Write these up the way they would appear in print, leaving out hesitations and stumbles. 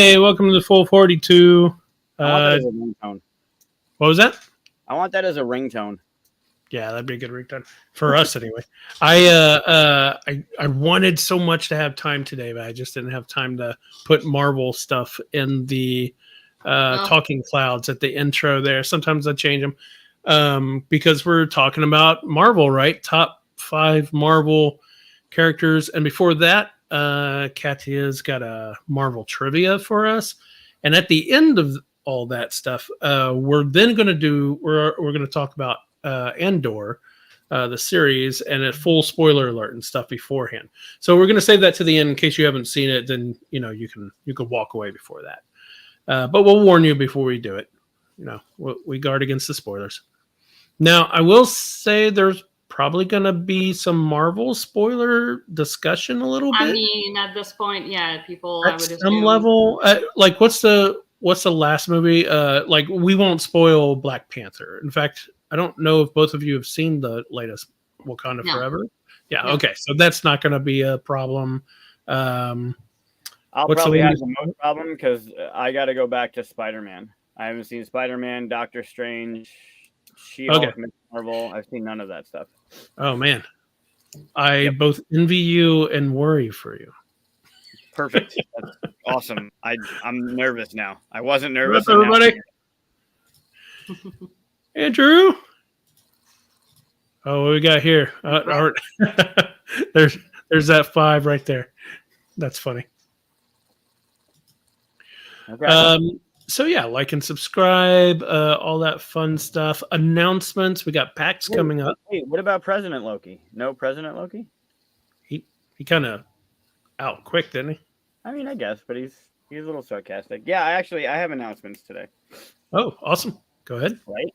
Hey, welcome to the Full 42. I want that as a ringtone. What was that? I want that as a ringtone. Yeah, that'd be a good ringtone for us anyway. I wanted so much to have time today, but I just didn't have time to put Marvel stuff in the talking clouds at the intro there. Sometimes I change them because we're talking about Marvel, right? Top 5 Marvel characters, and before that, Katia's got a Marvel trivia for us, and at the end of all that stuff, we're then going to do we're going to talk about Andor, the series, and a full spoiler alert and stuff beforehand. So we're going to save that to the end in case you haven't seen it. Then you can walk away before that. But we'll warn you before we do it. We guard against the spoilers. Now, I will say there's probably going to be some Marvel spoiler discussion a little bit. I mean, at this point, yeah, people at some level. Like, what's the last movie? Like, we won't spoil Black Panther. In fact, I don't know if both of you have seen the latest Wakanda Forever. Yeah, no. Okay, so that's not going to be a problem. I'll probably have the most problem because I got to go back to Spider-Man. I haven't seen Spider-Man, Doctor Strange, She-Hulk, Ms. Marvel. I've seen none of that stuff. Oh man, I both envy you and worry for you. Perfect. That's awesome. I'm nervous now. I wasn't nervous. What's up, everybody? Andrew. Oh, what we got here? There's that 5 right there. That's funny. Okay. So yeah, like and subscribe, all that fun stuff. Announcements. We got PAX coming up. Hey, what about President Loki? No President Loki? He kind of out quick, didn't he? I mean, I guess, but he's a little sarcastic. Yeah, I have announcements today. Oh, awesome. Go ahead. Right.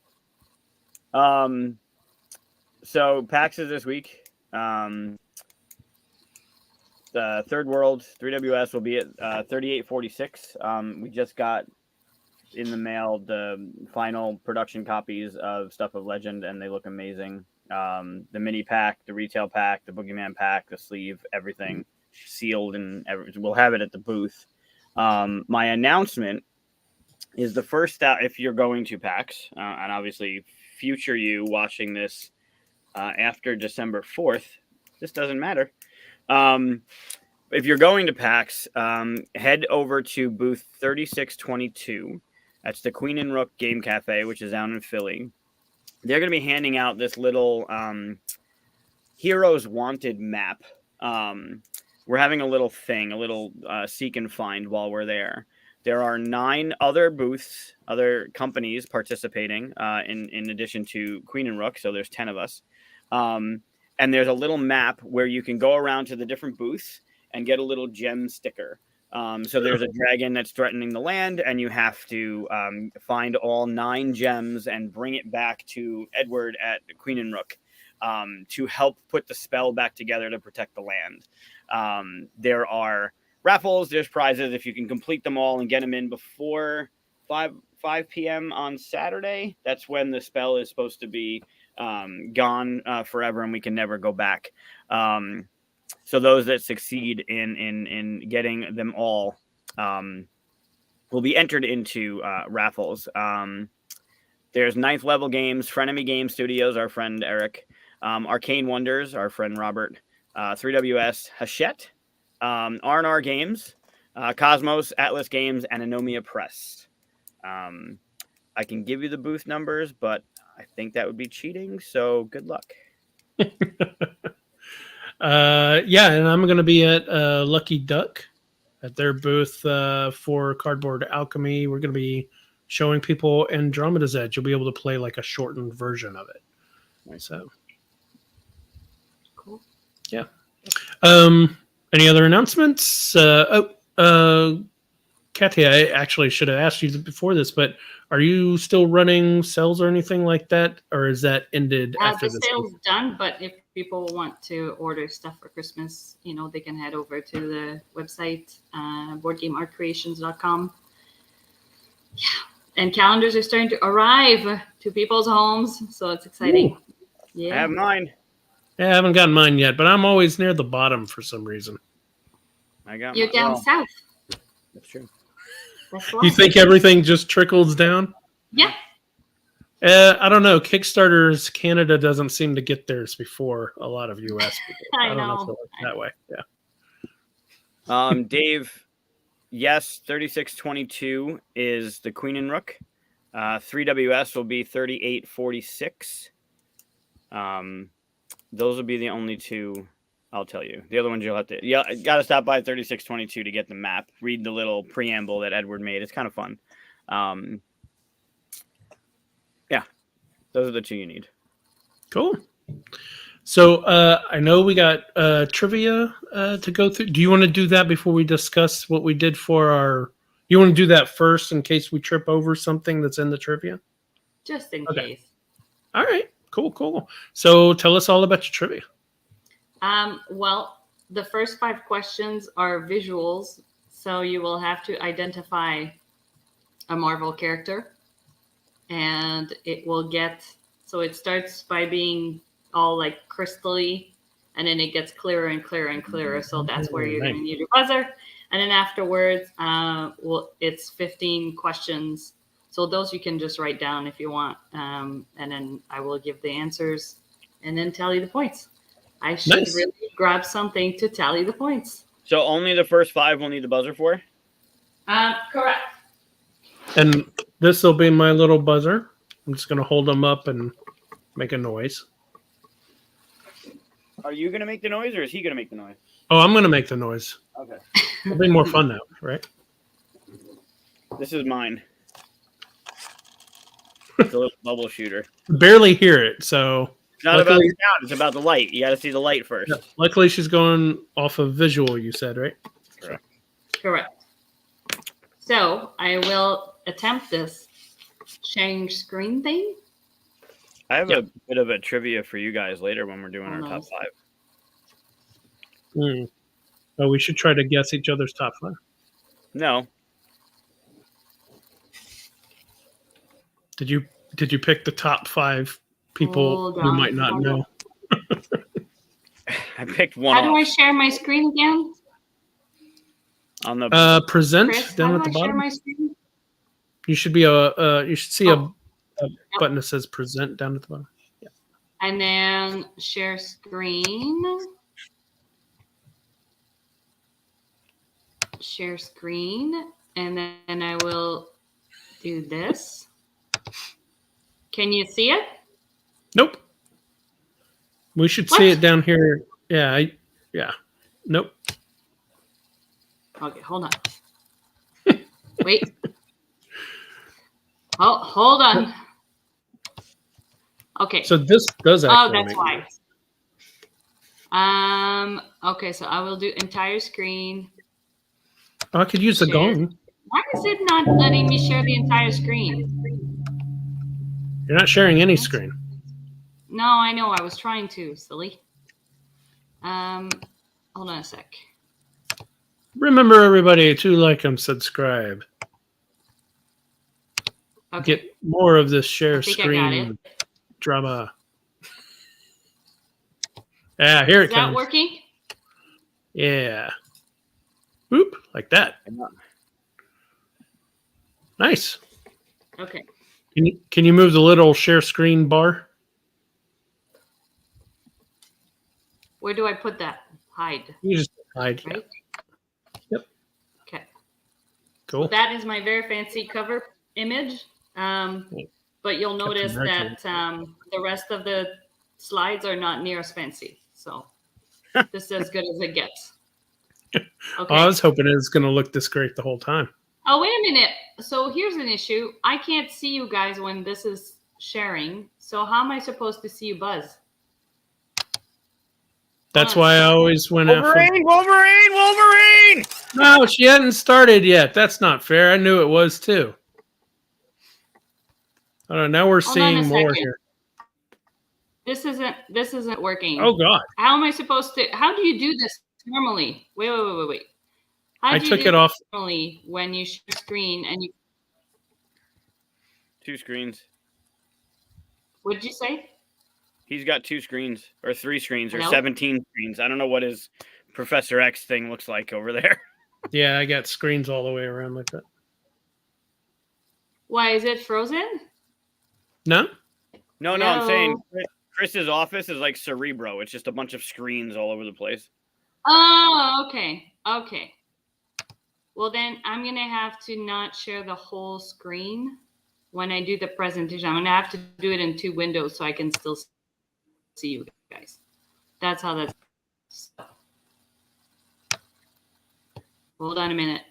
So PAX is this week. The Third World 3WS will be at 3846. We just got in the mail the final production copies of Stuff of Legend, and they look amazing. The mini pack, the retail pack, the Boogeyman pack, the sleeve, everything sealed, and we'll have it at the booth. My announcement is the first out if you're going to PAX, and obviously future you watching this after December 4th. This doesn't matter. If you're going to PAX, head over to booth 3622. That's the Queen and Rook Game Cafe, which is down in Philly. They're going to be handing out this little Heroes Wanted map. We're having a little thing, a little seek and find while we're there. There are 9 other booths, other companies participating in addition to Queen and Rook, so there's 10 of us. And there's a little map where you can go around to the different booths and get a little gem sticker. So there's a dragon that's threatening the land, and you have to find all 9 gems and bring it back to Edward at Queen and Rook to help put the spell back together to protect the land. There are raffles, there's prizes if you can complete them all and get them in before 5 p.m. on Saturday. That's when the spell is supposed to be gone forever, and we can never go back. So those that succeed in getting them all will be entered into raffles. There's 9th level games, Frenemy Game Studios, our friend Eric, Arcane Wonders, our friend Robert, 3WS, Hachette, R&R Games, Cosmos, Atlas Games, and Anomia Press. I can give you the booth numbers, but I think that would be cheating, so good luck. Yeah, and I'm going to be at Lucky Duck at their booth for Cardboard Alchemy. We're going to be showing people Andromeda's Edge. You'll be able to play like a shortened version of it. Nice. So, cool. Yeah. Any other announcements? Katia, I actually should have asked you before this, but are you still running sales or anything like that, or is that ended after the this? sale's done, but if people want to order stuff for Christmas, they can head over to the website, boardgameartcreations.com. Yeah, and calendars are starting to arrive to people's homes, so it's exciting. Ooh. Yeah, I have mine. Yeah, I haven't gotten mine yet, but I'm always near the bottom for some reason. I got You're down south. That's true. That's You why. think everything just trickles down? Yeah. I don't know. Kickstarters Canada doesn't seem to get theirs before a lot of US people. I don't know if know. it works that way. Yeah. Dave, yes, 3622 is the Queen and Rook. 3WS will be 3846. Those will be the only two I'll tell you. The other ones you'll have to, got to stop by 3622 to get the map. Read the little preamble that Edward made. It's kind of fun. Yeah, those are the two you need. Cool. So I know we got trivia to go through. Do you want to do that before we discuss what we did for our? You want to do that first in case we trip over something that's in the trivia? Just in Okay. case. All right. Cool. So tell us all about your trivia. Well, the first 5 questions are visuals, so you will have to identify a Marvel character, and it will get. So it starts by being all like crystally, and then it gets clearer and clearer and clearer. So that's where you're going to need your buzzer. And then afterwards, it's 15 questions. So those you can just write down if you want. And then I will give the answers and then tally the points. I should really grab something to tally the points. So only the first 5 will need the buzzer for? Correct. And this will be my little buzzer. I'm just going to hold them up and make a noise. Are you going to make the noise or is he going to make the noise? Oh, I'm going to make the noise. Okay. It'll be more fun now, right? This is mine. It's a little bubble shooter. Barely hear it, so... It's not about the sound, it's about the light. You got to see the light first. Yeah. Luckily, she's going off of visual, you said, right? Correct. So I will attempt this sharing screen thing. I have a bit of a trivia for you guys later when we're doing our top 5. Oh, we should try to guess each other's top 5. No. Did you pick the top 5 people who might not know? I picked one. How do I share my screen again? On the present Chris, down at the bottom. My screen? You should be you should see a button that says present down at the bottom. Yeah. And then share screen. Share screen, and then I will do this. Can you see it? Nope. We should see it down here. Yeah. Nope. Okay, hold on. Wait. Oh, hold on. Okay. So this does actually. Oh, that's why. Okay, so I will do entire screen. Oh, I could use the gong. Why is it not letting me share the entire screen? You're not sharing any screen. No, I know. I was trying to, silly. Hold on a sec. Remember, everybody, to like and subscribe. Okay. Get more of this share I think screen drama. Yeah, here it comes. Is that working? Yeah. Whoop, like that. Nice. Okay. Can you move the little share screen bar? Where do I put that? Hide. You just hide. Right? Yep. Okay. Cool. So that is my very fancy cover image. But you'll notice that the rest of the slides are not near as fancy. So this is as good as it gets. Okay. I was hoping it was going to look this great the whole time. Oh, wait a minute. So here's an issue. I can't see you guys when this is sharing. So how am I supposed to see you, Buzz? That's why I always went after. Wolverine! No, she hadn't started yet. That's not fair. I knew it was too. I don't know. Now we're seeing more here. This isn't working. Oh God! How am I supposed to? How do you do this normally? Wait. How do I took it off. Normally, when you share screen and you. 2 screens. What did you say? He's got 2 screens or 3 screens or Hello? 17 screens. I don't know what his Professor X thing looks like over there. Yeah, I got screens all the way around like that. Why is it frozen? No? No, I'm saying Hello? Chris's office is like Cerebro. It's just a bunch of screens all over the place. Oh, okay. Okay. Well, then I'm going to have to not share the whole screen when I do the presentation. I'm going to have to do it in 2 windows so I can still see you guys. That's how that's. Hold on a minute.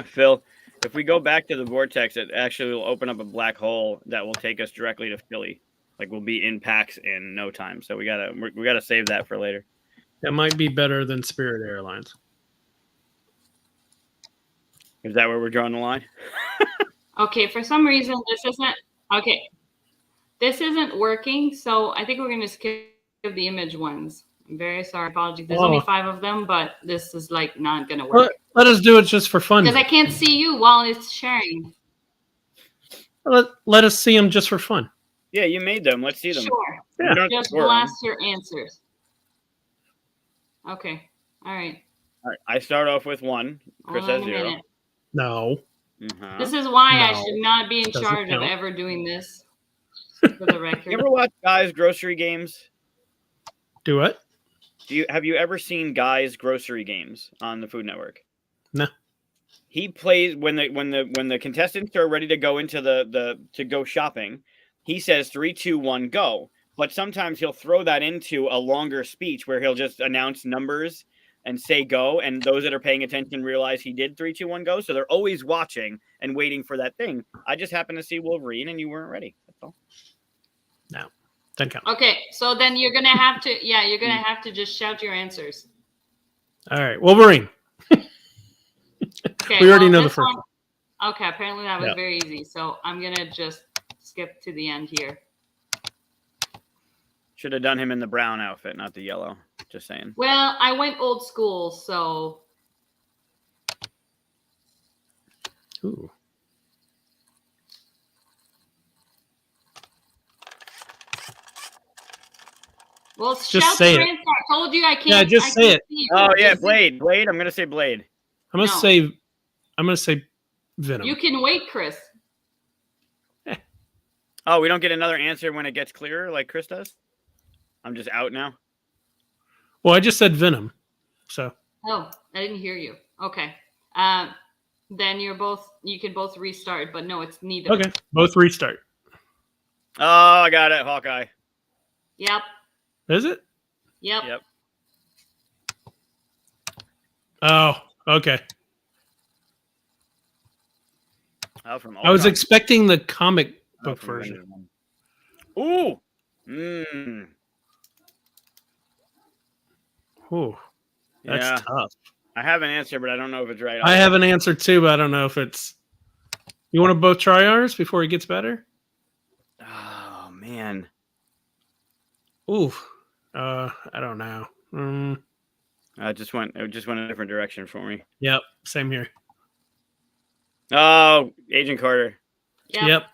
Phil, if we go back to the vortex, it actually will open up a black hole that will take us directly to Philly. Like we'll be in PAX in no time. So we gotta save that for later. That might be better than Spirit Airlines. Is that where we're drawing the line? Okay, for some reason this isn't okay. This isn't working, so I think we're going to skip the image ones. I'm very sorry, apologies. There's only 5 of them, but this is like not going to work. Let us do it just for fun. Because I can't see you while it's sharing. Let us see them just for fun. Yeah, you made them. Let's see them. Sure. Yeah. Just blast your answers. Okay. All right. All right. I start off with 1. Chris has 0. No. Uh-huh. This is why I should not be in charge of ever doing this. For the record. You ever watch Guy's Grocery Games? Do what? Have you ever seen Guy's Grocery Games on the Food Network? No. He plays when the contestants are ready to go into to go shopping. He says 3, 2, 1, go. But sometimes he'll throw that into a longer speech where he'll just announce numbers and say go, and those that are paying attention realize he did 3, 2, 1, go. So they're always watching and waiting for that thing. I just happened to see Wolverine, and you weren't ready. That's all. No. Doesn't count. Okay, so then you're gonna have to just shout your answers. All right, Wolverine. Okay, we already know the first one. Okay, apparently that was very easy. So I'm gonna just skip to the end here. Should have done him in the brown outfit, not the yellow. Just saying. Well, I went old school, so. Ooh. Well, just say it. I told you I can't. Yeah, just say it. Oh yeah, Blade. Blade. I'm gonna say Blade. I'm gonna say Venom. You can wait, Chris. Oh, we don't get another answer when it gets clearer, like Chris does. I'm just out now. Well, I just said Venom, so. Oh, I didn't hear you. Okay. Then you can both restart, but no, it's neither. Okay, both restart. Oh, I got it, Hawkeye. Yep. Is it? Yep. Oh, okay. Oh, from I was expecting the comic book version. Ooh. Ooh. That's tough. I have an answer, but I don't know if it's right. I have an answer too, but I don't know if it's. You want to both try ours before it gets better? Oh man. Ooh. I don't know. It just went a different direction for me. Yep. Same here. Oh, Agent Carter. Yep.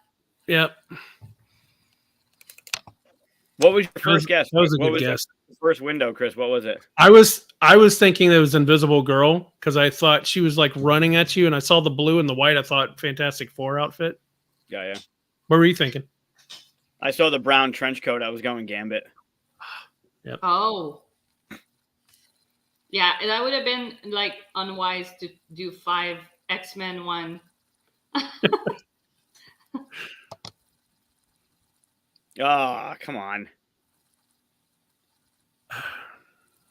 What was your first guess? That was a good guess. First window, Chris. What was it? I was thinking it was Invisible Girl because I thought she was like running at you, and I saw the blue and the white. I thought Fantastic Four outfit. Yeah. What were you thinking? I saw the brown trench coat. I was going Gambit. Yep. Oh. Yeah, that would have been like unwise to do 5 X-Men 1. Oh, come on.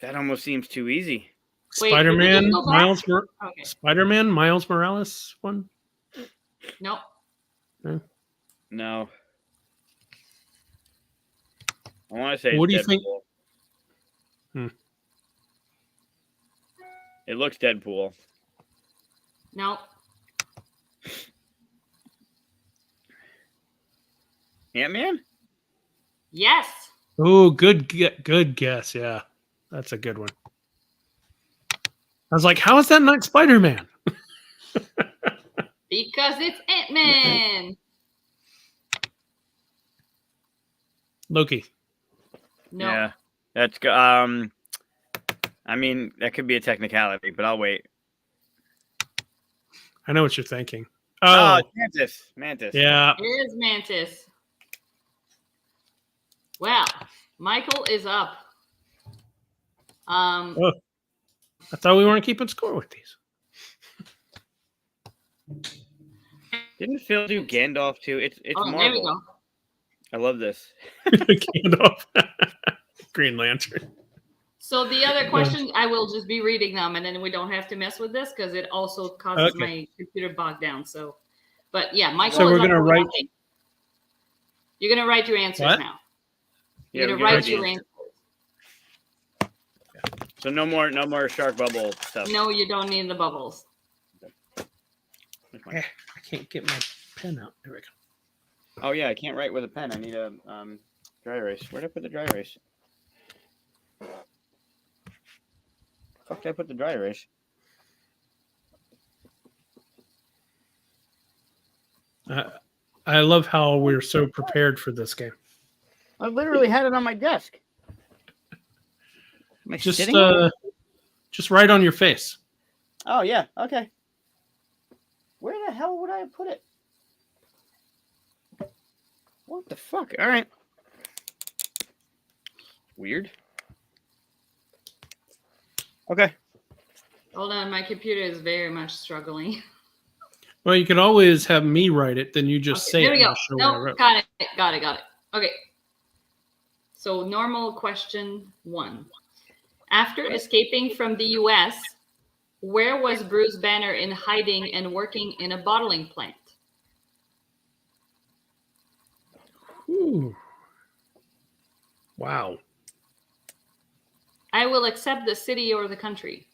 That almost seems too easy. Spider-Man, Spider-Man, Miles Morales one? Nope. No. I want to say. What do you Deadpool. think? It looks Deadpool. Nope. Ant-Man? Yes. Oh, good guess. Yeah, that's a good one. I was like, how is that not Spider-Man? Because it's Ant-Man. Loki. No. Yeah, that's I mean, that could be a technicality, but I'll wait. I know what you're thinking. Oh, Oh, Mantis. Mantis. yeah. It is Mantis. Well, Michael is up. Oh, I thought we weren't keeping score with these. Didn't Phil do Gandalf too? It's Marvel. There we go. I love this. Gandalf. Green Lantern. So the other question, I will just be reading them, and then we don't have to mess with this because it also causes my computer bogged down. So, but yeah, Michael. So we're gonna write. You're gonna write your answers now. You're gonna write your answers. So no more shark bubble stuff. No, you don't need the bubbles. I can't get my pen out. There we go. Oh yeah, I can't write with a pen. I need a dry erase. Where'd I put the dry erase? Fuck did I put the dry erase? I love how we're so prepared for this game. I literally had it on my desk. Am I sitting? Just right on your face. Oh yeah, okay. Where the hell would I have put it? What the fuck? All right. Weird. Okay. Hold on, my computer is very much struggling. Well, you could always have me write it. Then you just say there it. we go. Show what I wrote. Got it. Okay. So normal question 1. After escaping from the U.S., where was Bruce Banner in hiding and working in a bottling plant? Ooh. Wow. I will accept the city or the country.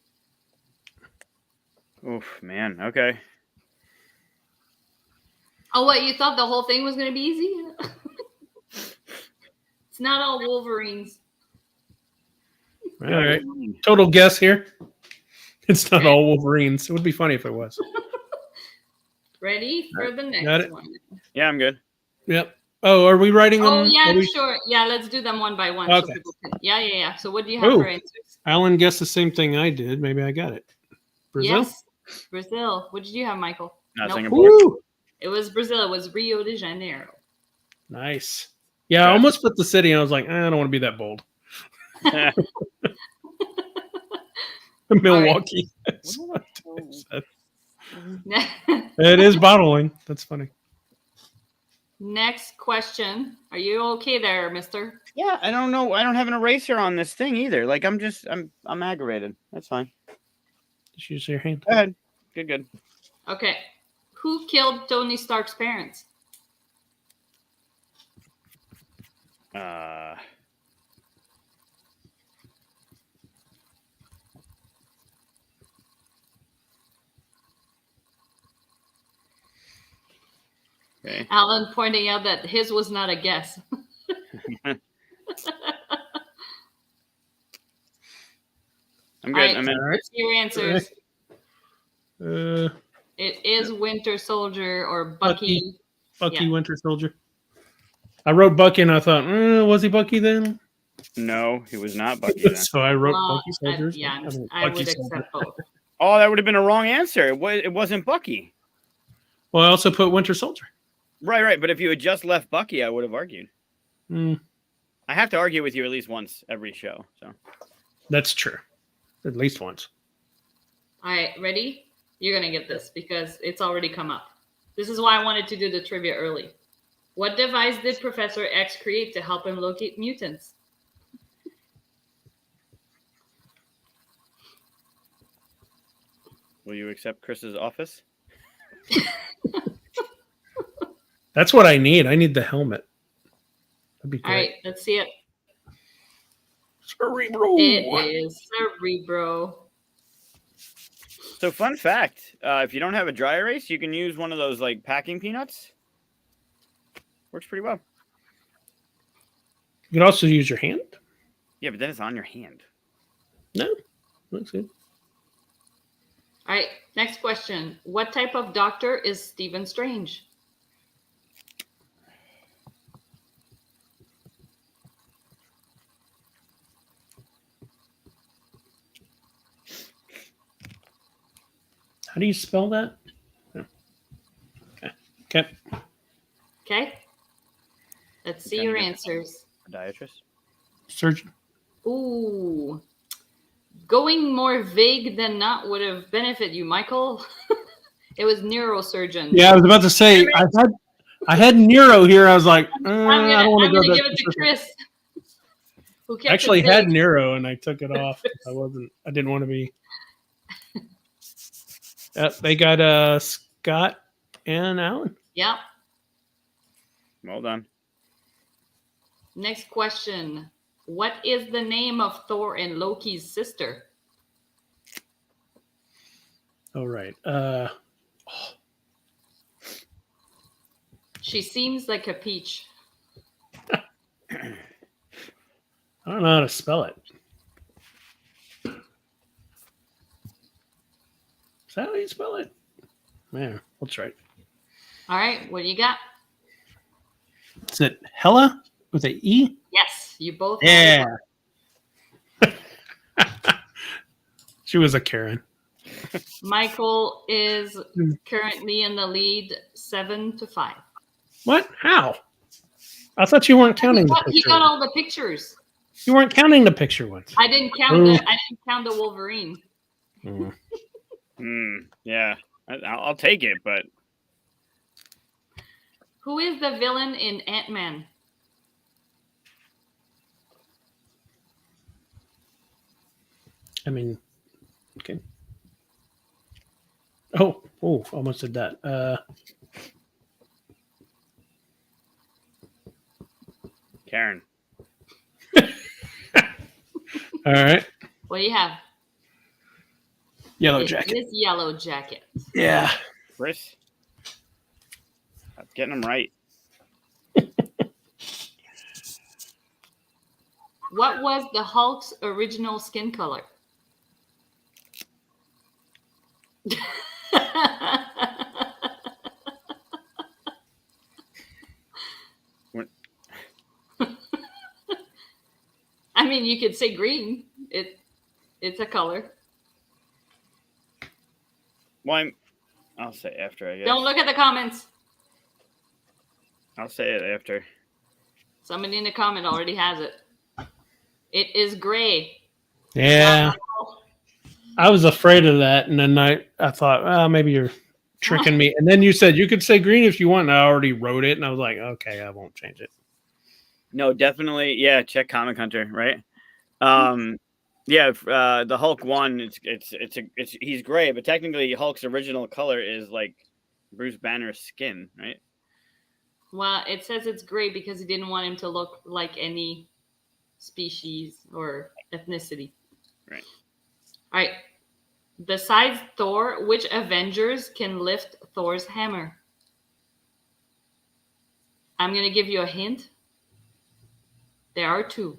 Oof, man. Okay. Oh, what? You thought the whole thing was going to be easy? It's not all Wolverines. All right. Total guess here. It's not all Wolverines. It would be funny if it was. Ready for the next one? Yeah, I'm good. Yep. Oh, are we writing them? Oh, yeah, sure. Yeah, let's do them one by one. Okay. So people can... Yeah. So what do you have for answers? Alan guessed the same thing I did. Maybe I got it. Brazil? Yes. Brazil. What did you have, Michael? Singapore. It was Brazil. It was Rio de Janeiro. Nice. Yeah, I almost put the city, and I was like, I don't want to be that bold. Milwaukee. It is bottling. That's funny. Next question. Are you okay there, mister? Yeah, I don't know. I don't have an eraser on this thing either. Like I'm aggravated. That's fine. Just use your hand. Go ahead. Good. Okay. Who killed Tony Stark's parents? Okay. Alan pointing out that his was not a guess. I'm good. I'm in. Let's see your answers. It is Winter Soldier or Bucky. Bucky Winter Soldier. I wrote Bucky and I thought, was he Bucky then? No, he was not Bucky then. So I wrote Bucky Soldier. I would accept both. Oh, that would have been a wrong answer. It wasn't Bucky. Well, I also put Winter Soldier. Right. But if you had just left Bucky, I would have argued. I have to argue with you at least once every show. So that's true. At least once. All right, ready? You're going to get this because it's already come up. This is why I wanted to do the trivia early. What device did Professor X create to help him locate mutants? Will you accept Chris's office? That's what I need. I need the helmet. That'd be great. All right, let's see it. Cerebro. It is Cerebro. So fun fact, if you don't have a dry erase, you can use one of those like packing peanuts. Works pretty well. You can also use your hand. Yeah, but then it's on your hand. No, looks good. All right, next question. What type of doctor is Stephen Strange? How do you spell that? Okay. Okay. Okay. Let's see your answers. Podiatrist. Surgeon. Ooh. Going more vague than not would have benefited you, Michael. It was neurosurgeon. Yeah, I was about to say I had Nero here. I was like, I don't want to go I'm gonna give it to that. Chris. Who I kept actually it had vague. Nero and I took it off. I didn't want to be. They got Scott and Alan. Yep. Well done. Next question. What is the name of Thor and Loki's sister? All right. She seems like a peach. I don't know how to spell it. Is that how you spell it? Man, we'll try it. All right. What do you got? Is it Hella with an E? Yes, you both. Yeah. She was a Karen. Michael is currently in the lead 7-5. What? How? I thought you weren't counting the He picture. got all the pictures. You weren't counting the picture ones. I didn't count the Wolverine. Yeah, I'll take it, but Who is the villain in Ant-Man? I mean, okay. Oh, almost did that. Karen. All right. What do you have? Yellow Jacket. It is Yellow Jacket. Yeah. Chris. I'm getting them right. What was the Hulk's original skin color? I mean, you could say green. It's a color. Well, I'll say after, I guess. Don't look at the comments. I'll say it after. Somebody in the comment already has it. It is gray. Yeah. Wow. I was afraid of that, and then I thought, well, maybe you're tricking me. And then you said you could say green if you want, and I already wrote it, and I was like, okay, I won't change it. No, definitely. Yeah, check Comic Hunter, right? Yeah, the Hulk one, it's he's gray, but technically Hulk's original color is like Bruce Banner's skin, right? Well, it says it's gray because he didn't want him to look like any species or ethnicity. Right. All right. Besides Thor, which Avengers can lift Thor's hammer? I'm going to give you a hint. There are two.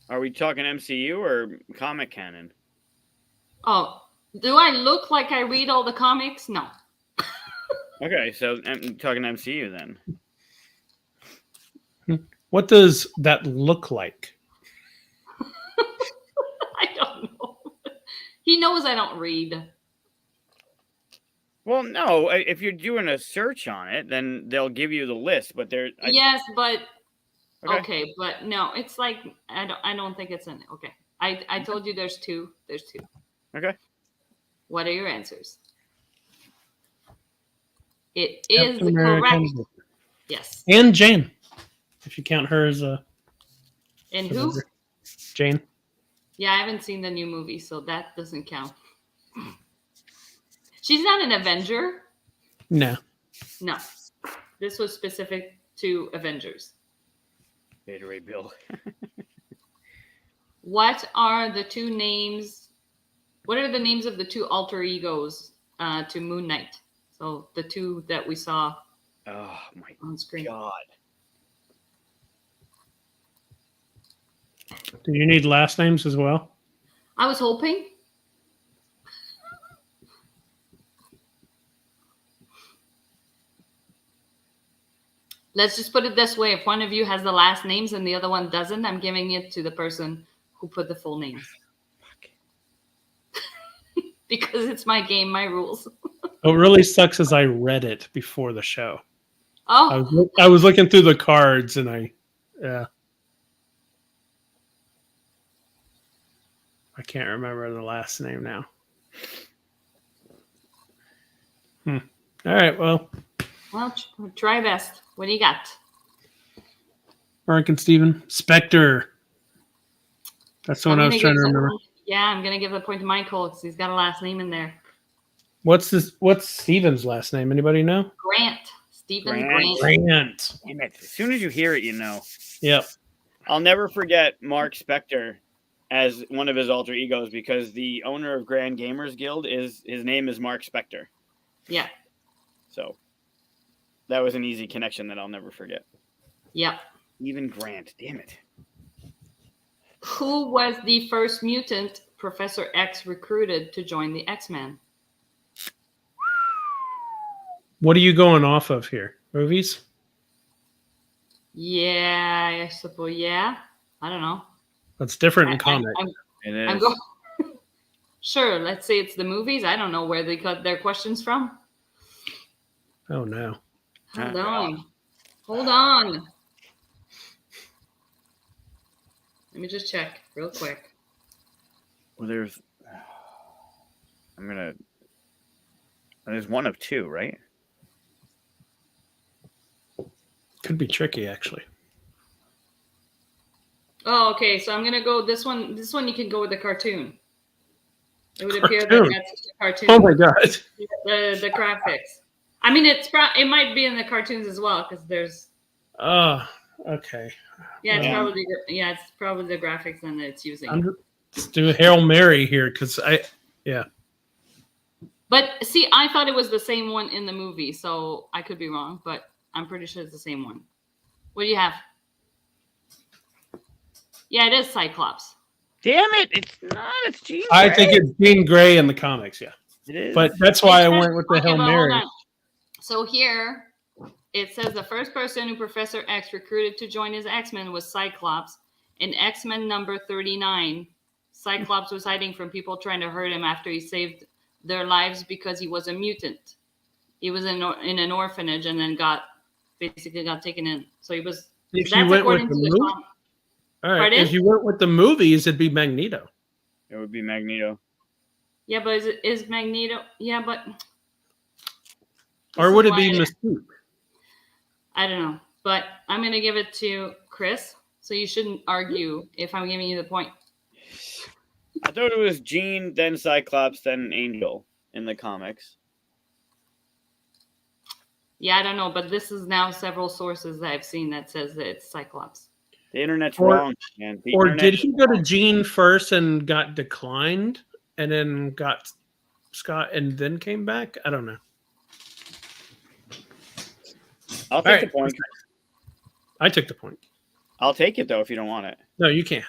Are we talking MCU or comic canon? Oh, do I look like I read all the comics? No. Okay, so I'm talking MCU then. What does that look like? I don't know. He knows I don't read. Well, no, if you're doing a search on it, then they'll give you the list. But Yes, but okay. okay, but no, it's like I don't think it's in it. Okay. I told you there's two. There's two. Okay. What are your answers? It is Captain America. correct. Yes. And Jane, if you count her as a. And who? Jane. Yeah, I haven't seen the new movie, so that doesn't count. She's not an Avenger. No. No. This was specific to Avengers. Beta Ray Bill. What are the two names? What are the names of the two alter egos to Moon Knight? So the two that we saw Oh my on screen. God. Do you need last names as well? I was hoping. Let's just put it this way. If one of you has the last names and the other one doesn't, I'm giving it to the person who put the full names. because it's my game, my rules. What really sucks is I read it before the show. Oh, I was looking through the cards and I can't remember the last name now. All right, well, try best. What do you got? Mark and Steven. Spectre. That's the one I was trying to remember. I'm gonna give the point to Michael because he's got a last name in there. What's Steven's last name? Anybody know? Grant. Stephen Grant. Grant. Damn it. As soon as you hear it, you know. Yep. I'll never forget Mark Spector as one of his alter egos because the owner of Grand Gamers Guild his name is Mark Spector. Yeah. So that was an easy connection that I'll never forget. Yep. Even Grant, damn it. Who was the first mutant Professor X recruited to join the X-Men? What are you going off of here? Movies? Yeah, I suppose. Yeah, I don't know. That's different in comic. It is. I'm going. Sure, let's say it's the movies. I don't know where they got their questions from. Oh no. Hold on. Let me just check real quick. Well, there's one of two, right? Could be tricky, actually. Oh, okay. So I'm gonna go this one. This one you can go with the cartoon. It would appear that Cartoon? that's the cartoon. Oh my god. The graphics. I mean, it might be in the cartoons as well because there's. Okay. Yeah, it's probably the graphics that it's using. Let's do a Hail Mary here because But see, I thought it was the same one in the movie, so I could be wrong, but I'm pretty sure it's the same one. What do you have? Yeah, it is Cyclops. Damn it! It's not. It's Jean Grey. I think it's Jean Grey in the comics. Yeah, it is. But that's why I went with the Hail Mary. So here it says the first person who Professor X recruited to join his X-Men was Cyclops. In X-Men number 39, Cyclops was hiding from people trying to hurt him after he saved their lives because he was a mutant. He was in an orphanage and then got taken in. So he was. If you went with the movie, all right. Pardon? If you went with the movies, it'd be Magneto. It would be Magneto. Yeah, but is Magneto? Yeah, but. Or would it be Mystique? I don't know, but I'm gonna give it to Chris. So you shouldn't argue if I'm giving you the point. I thought it was Jean, then Cyclops, then Angel in the comics. Yeah, I don't know, but this is now several sources that I've seen that says that it's Cyclops. The internet's wrong, man. Did he go to Jean first and got declined, and then got Scott, and then came back? I don't know. I'll take the point. I took the point. I'll take it though if you don't want it. No, you can't.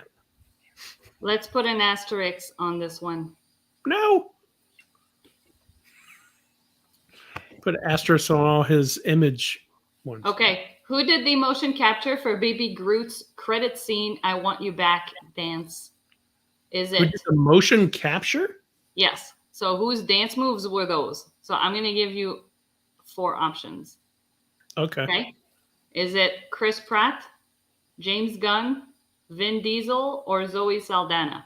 Let's put an asterisk on this one. No. Put asterisk on all his image ones. Okay. Who did the motion capture for Baby Groot's credit scene, I Want You Back dance? Is it... Who did the motion capture? Yes. So whose dance moves were those? So I'm going to give you 4 options. Okay. Is it Chris Pratt, James Gunn, Vin Diesel, or Zoe Saldana?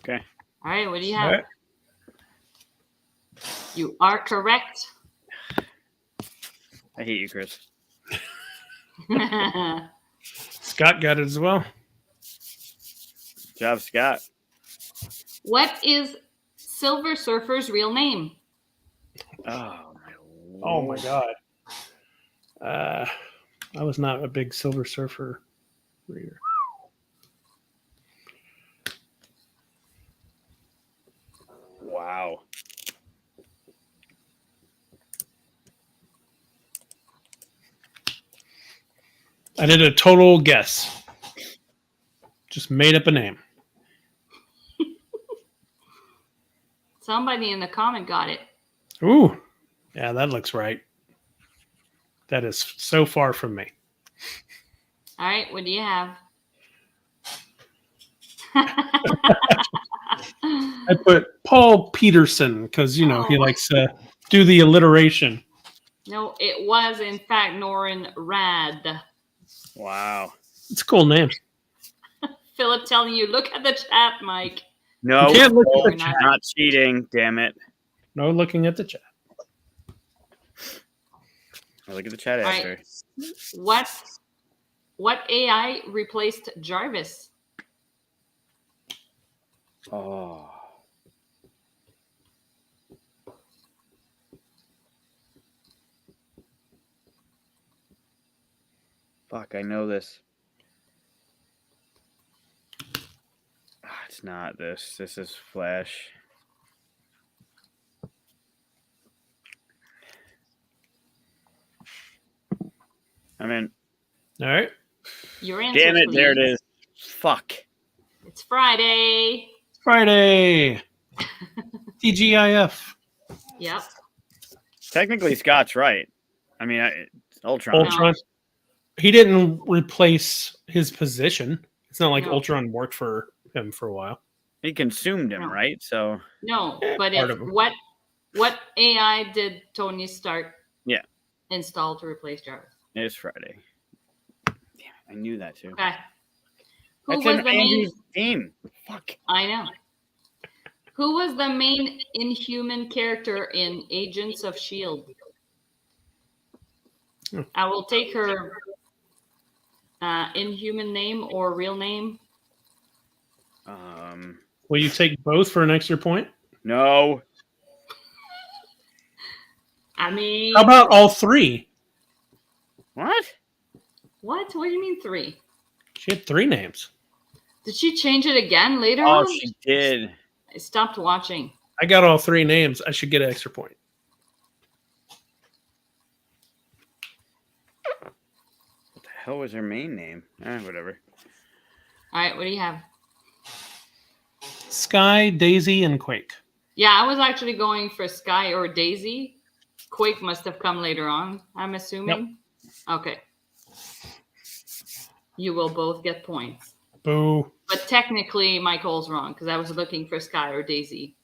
Okay. All right, what do you have? Right. You are correct. I hate you, Chris. Scott got it as well. Good job, Scott. What is Silver Surfer's real name? Oh my God. I was not a big Silver Surfer reader. Wow. I did a total guess. Just made up a name. Somebody in the comment got it. Ooh. Yeah, that looks right. That is so far from me. All right, what do you have? I put Paul Peterson because, you know, he likes to do the alliteration. No, it was, in fact, Norin Rad. Wow. It's a cool name. Philip telling you, look at the chat, Mike. No, You can't look at We're the not- chat. not cheating. Damn it. No looking at the chat. I'll look at the chat All after. right. What AI replaced Jarvis? Oh. Fuck, I know this. It's not this. This is Flash. I'm in. All right. Your answer, Damn it, please. there it is. Fuck. It's Friday. Friday. TGIF. Yep. Technically, Scott's right. I mean, Ultron. Ultron. He didn't replace his position. It's not like No. Ultron worked for him for a while. He consumed him, No. right? So No, Yeah, but part if of him. what AI did Tony Stark Yeah. install to replace Jarvis? it's Friday. Damn, I knew that too. Okay. Who That's was an the main? Andrew's theme. Fuck. I know. Who was the main Inhuman character in Agents of Shield? Hmm. I will take her Inhuman name or real name. Will you take both for an extra point? No. I mean, How about all three? What? what? What do you mean 3? She had 3 names. Did she change it again later Oh, on? she did. I stopped watching. I got all 3 names. I should get an extra point. What the hell was her main name? Whatever. All right, what do you have? Sky, Daisy, and Quake. Yeah, I was actually going for Sky or Daisy. Quake must have come later on, I'm assuming. Okay. You will both get points. Boo. But technically, Michael's wrong because I was looking for Sky or Daisy.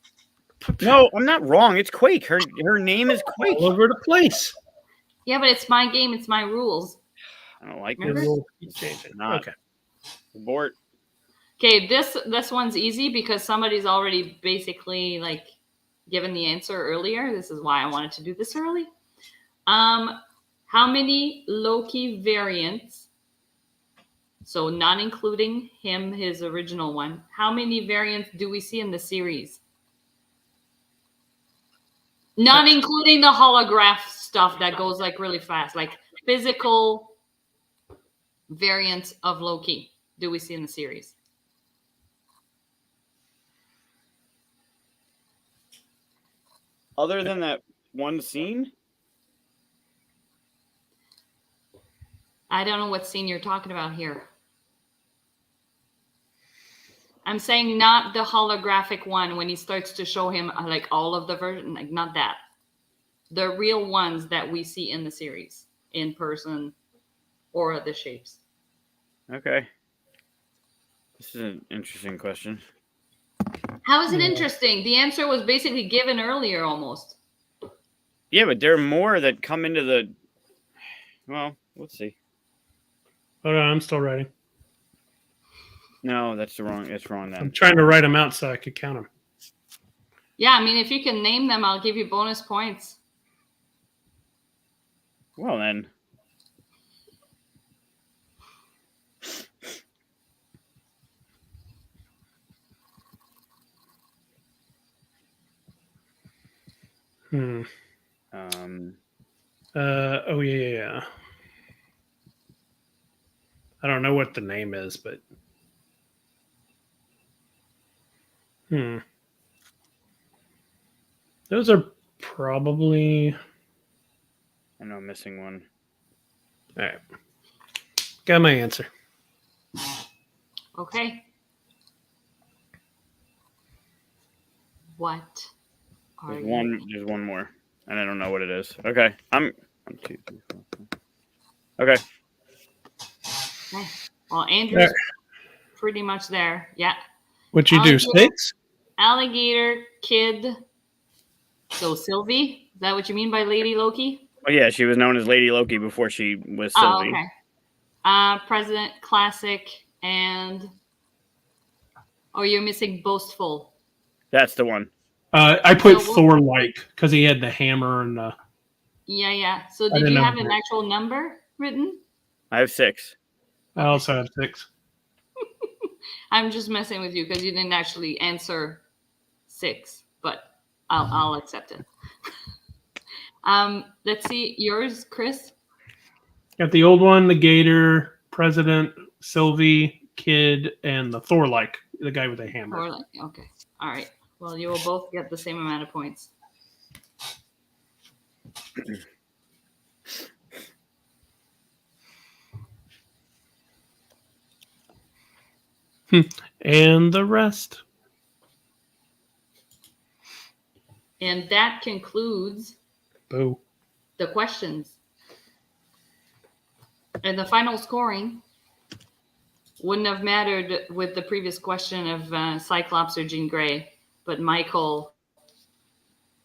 No, I'm not wrong. It's Quake. Her name is Quake. All over the place. Yeah, but it's my game. It's my rules. I don't like The Remember? this. rules keep changing. Not. Okay. Abort. Okay, this one's easy because somebody's already basically like given the answer earlier. This is why I wanted to do this early. How many Loki variants? So not including him, his original one. How many variants do we see in the series? Not including the holograph stuff that goes like really fast, like physical variants of Loki. Do we see in the series? Other than that one scene? I don't know what scene you're talking about here. I'm saying not the holographic one when he starts to show him like all of the version, like not that. The real ones that we see in the series in person or the shapes. Okay. This is an interesting question. How is it interesting? The answer was basically given earlier almost. Yeah, but there are more that come into the. Well, let's see. Hold on, I'm still writing. No, that's the wrong. It's wrong then. I'm trying to write them out so I could count them. Yeah, I mean, if you can name them, I'll give you bonus points. Well then. Oh yeah. I don't know what the name is, but those are probably. I know I'm missing one. All right. Got my answer. Okay. What are There's you? there's one more, and I don't know what it is. Okay, I'm 1, 2, 3, 4, 5. Okay. Okay. Well, Andrew's pretty much there. Yeah. What you do? Snakes? Alligator, kid. So Sylvie, is that what you mean by Lady Loki? Oh yeah, she was known as Lady Loki before she was Oh, Sylvie. okay. President, classic, and you're missing boastful. That's the one. I put Thor-like because he had the hammer and the. Yeah. So did you have an actual number written? I have 6. I also have 6. I'm just messing with you because you didn't actually answer 6, but I'll accept it. Let's see yours, Chris. Got the old one, the Gator, President, Sylvie, Kid, and the Thor-like, the guy with a hammer. Thor-like. Okay. All right. Well, you will both get the same amount of points. And the rest. And that concludes Boo. the questions. And the final scoring wouldn't have mattered with the previous question of Cyclops or Jean Grey, but Michael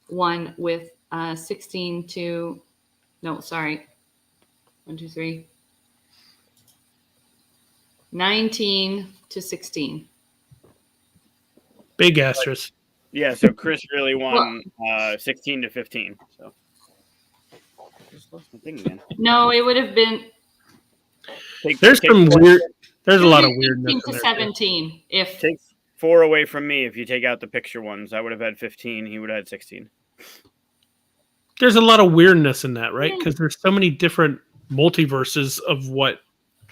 won with 16 to, no, sorry, 1, 2, 3, 19 to 16. Big asterisk. Yeah, so Chris really won 16 to 15. So I just lost my thing again. No, it would have been. There's a lot of weirdness. 15 to 17. If takes 4 away from me, if you take out the picture ones, I would have had 15. He would have had 16. There's a lot of weirdness in that, right? Because there's so many different multiverses of what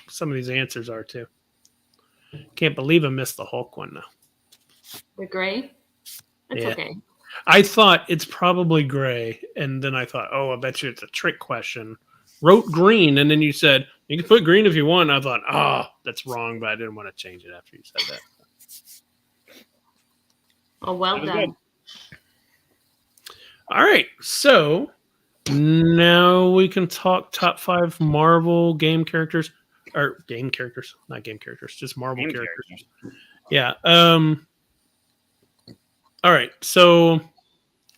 some of these answers are too. Can't believe I missed the Hulk one though. The gray? That's okay. I thought it's probably gray, and then I thought, oh, I bet you it's a trick question. Wrote green, and then you said you can put green if you want. I thought, that's wrong, but I didn't want to change it after you said that. Oh, well done. Good. All right, so now we can talk top 5 Marvel game characters, or game characters, not game characters, just Marvel characters. Yeah. All right, so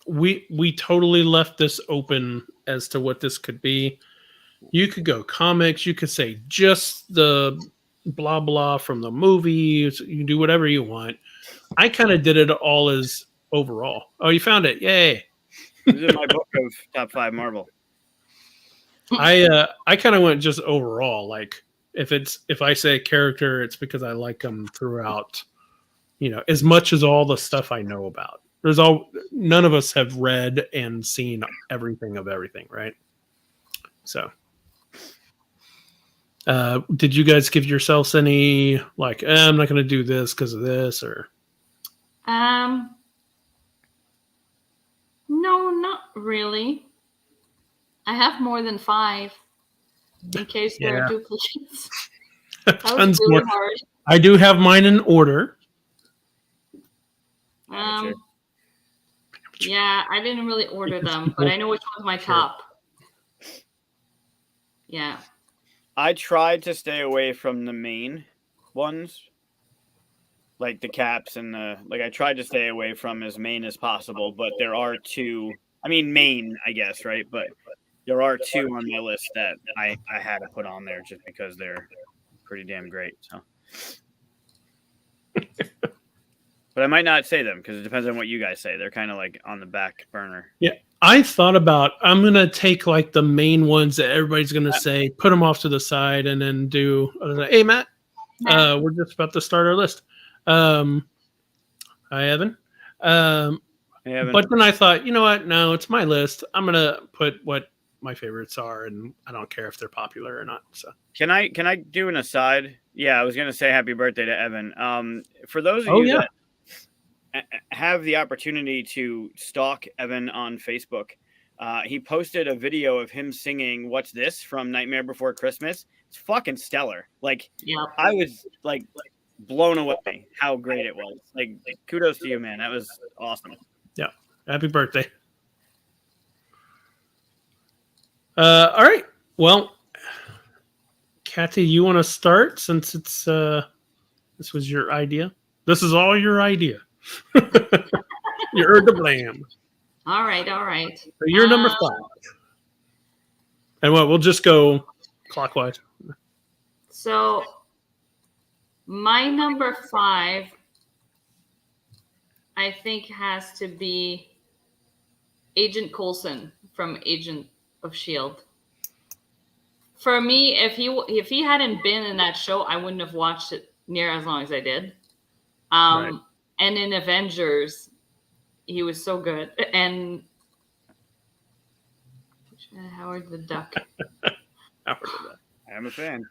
we totally left this open as to what this could be. You could go comics. You could say just the blah blah from the movies. You can do whatever you want. I kind of did it all as overall. Oh, you found it! Yay! This is my book of top 5 Marvel. I kind of went just overall. Like if I say a character, it's because I like them throughout. As much as all the stuff I know about. None of us have read and seen everything of everything, right? So, did you guys give yourselves any like, I'm not going to do this because of this, or? No, not really. I have more than 5 in case there are duplicates. Tons really more. Hard. I do have mine in order. Yeah, I didn't really order them, but I know which one's my top. Yeah. I tried to stay away from the main ones, like the Caps and I tried to stay away from as main as possible, but there are 2. I mean, main, I guess, right? But there are 2 on my list that I had to put on there just because they're pretty damn great. So. But I might not say them because it depends on what you guys say. They're kind of like on the back burner. Yeah. I thought about, I'm going to take like the main ones that everybody's going to say, put them off to the side, and then hey, Matt, we're just about to start our list. Hi, Evan. Hey, Evan. But then I thought, you know what? No, it's my list. I'm going to put what my favorites are, and I don't care if they're popular or not. So Can I do an aside? Yeah, I was going to say happy birthday to Evan. For those of you that have the opportunity to stalk Evan on Facebook, he posted a video of him singing "What's This" from Nightmare Before Christmas. it's fucking stellar. Like, Yeah. I was like blown away how great it was. Like, kudos to you, man. That was awesome. Yeah. Happy birthday. All right. Well, Katia, you want to start since it's this was your idea? This is all your idea. You're to blame. All right. So you're number 5. And what? We'll just go clockwise. So my number 5, I think, has to be Agent Coulson from Agent of S.H.I.E.L.D. For me, if he hadn't been in that show, I wouldn't have watched it near as long as I did. Right. And in Avengers, he was so good. And Howard the Duck. I'm a fan.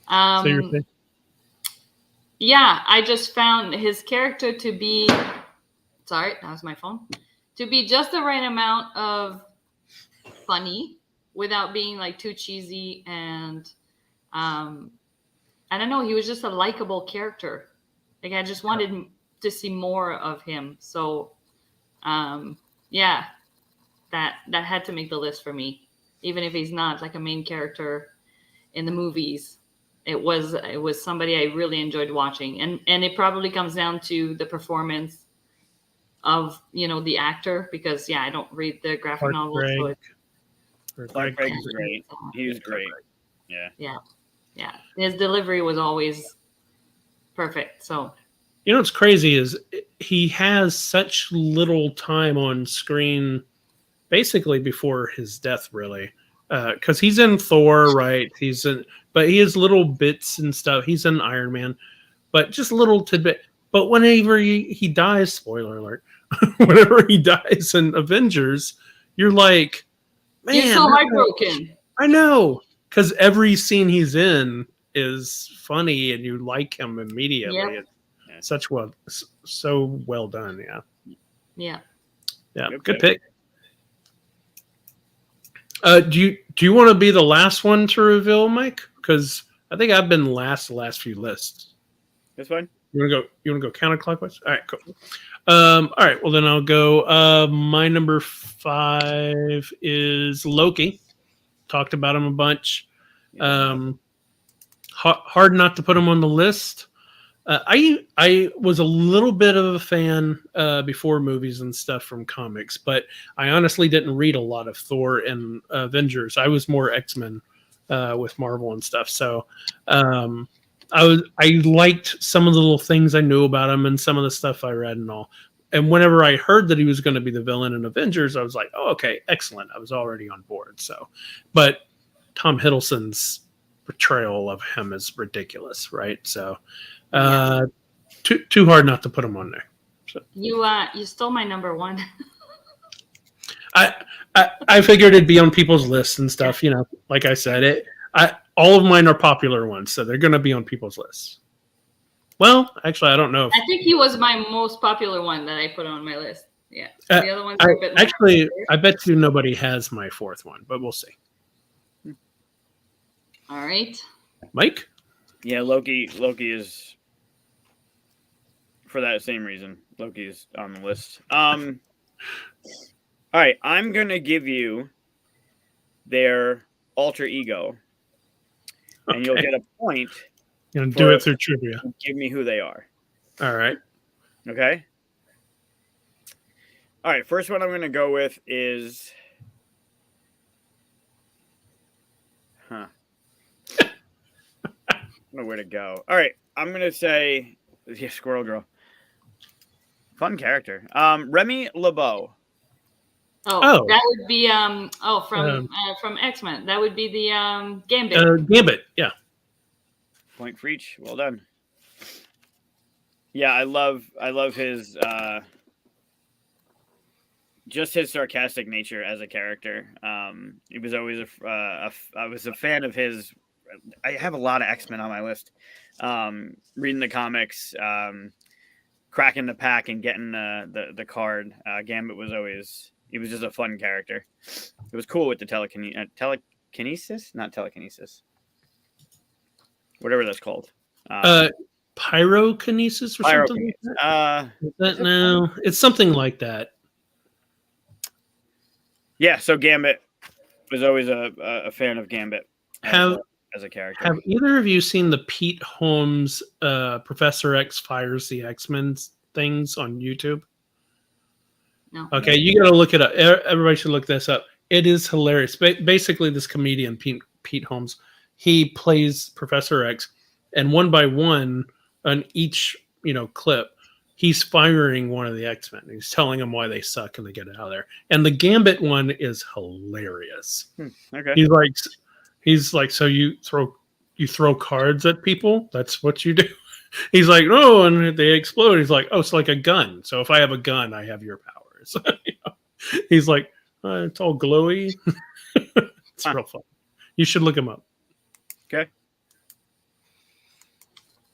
So you're saying? Yeah, I just found his character to be, sorry, that was my phone, to be just the right amount of funny without being like too cheesy. And I don't know, he was just a likable character. Like, I just wanted to see more of him. So yeah, that had to make the list for me, even if he's not like a main character in the movies. It was somebody I really enjoyed watching, and it probably comes down to the performance of the actor, because I don't read the graphic novel. Clark Gregg is great. He was great. Yeah. His delivery was always perfect. So what's crazy is he has such little time on screen, basically before his death, really. Because he's in Thor, right? But he has little bits and stuff. He's in Iron Man, but just little tidbit. But whenever he dies, spoiler alert, whenever he dies in Avengers, you're like, man, you're so heartbroken. I know, because every scene he's in is funny, and you like him immediately. Yep. It's so well done. Yeah. Good pick. Do you want to be the last one to reveal, Mike? Because I think I've been the last few lists. That's fine. You want to go counterclockwise? All right, cool. All right, well then I'll go. My number 5 is Loki. Talked about him a bunch. Hard not to put him on the list. I was a little bit of a fan before movies and stuff from comics, but I honestly didn't read a lot of Thor and Avengers. I was more X-Men with Marvel and stuff. So I liked some of the little things I knew about him and some of the stuff I read and all. And whenever I heard that he was going to be the villain in Avengers, I was like, oh, okay, excellent. I was already on board. So, but Tom Hiddleston's portrayal of him is ridiculous, right? So. Too hard not to put him on there. So. You stole my number 1. I figured it'd be on people's lists and stuff. Like I said, all of mine are popular ones, so they're going to be on people's lists. Well, actually, I don't know. I think he was my most popular one that I put on my list. Yeah, the other ones are a bit more actually, I bet you nobody has my 4th one, but we'll see. All right, Mike. Yeah, Loki is. For that same reason, Loki's on the list. All right, I'm going to give you their alter ego, and you'll get a point. You're going to do it through trivia. Give me who they are. All right. Okay? All right, first one I'm going to go with is... I don't know where to go. All right, I'm going to say... Yeah, Squirrel Girl. Fun character. Remy LeBeau. Oh, that would be from X-Men. That would be the Gambit. Gambit, yeah. Point for each. Well done. Yeah, I love his just his sarcastic nature as a character. He was always I was a fan of his. I have a lot of X-Men on my list. Reading the comics, cracking the pack and getting the card. Gambit was always, he was just a fun character. It was cool with the telekinesis, not telekinesis, whatever that's called. Pyrokinesis or something like that? No, it's something like that. Yeah, so Gambit was always a fan of Gambit as a character. Have either of you seen the Pete Holmes Professor X fires the X-Men things on YouTube? No. Okay, you got to look it up. Everybody should look this up. It is hilarious. Basically, this comedian, Pete Holmes, he plays Professor X, and one by one on each clip, he's firing one of the X-Men. He's telling them why they suck and they get out of there. And the Gambit one is hilarious. Okay. He's like, so you throw cards at people? That's what you do? He's like, oh, and they explode. He's like, oh, it's like a gun. So if I have a gun, I have your powers. He's like, it's all glowy. It's real fun. You should look him up. Okay.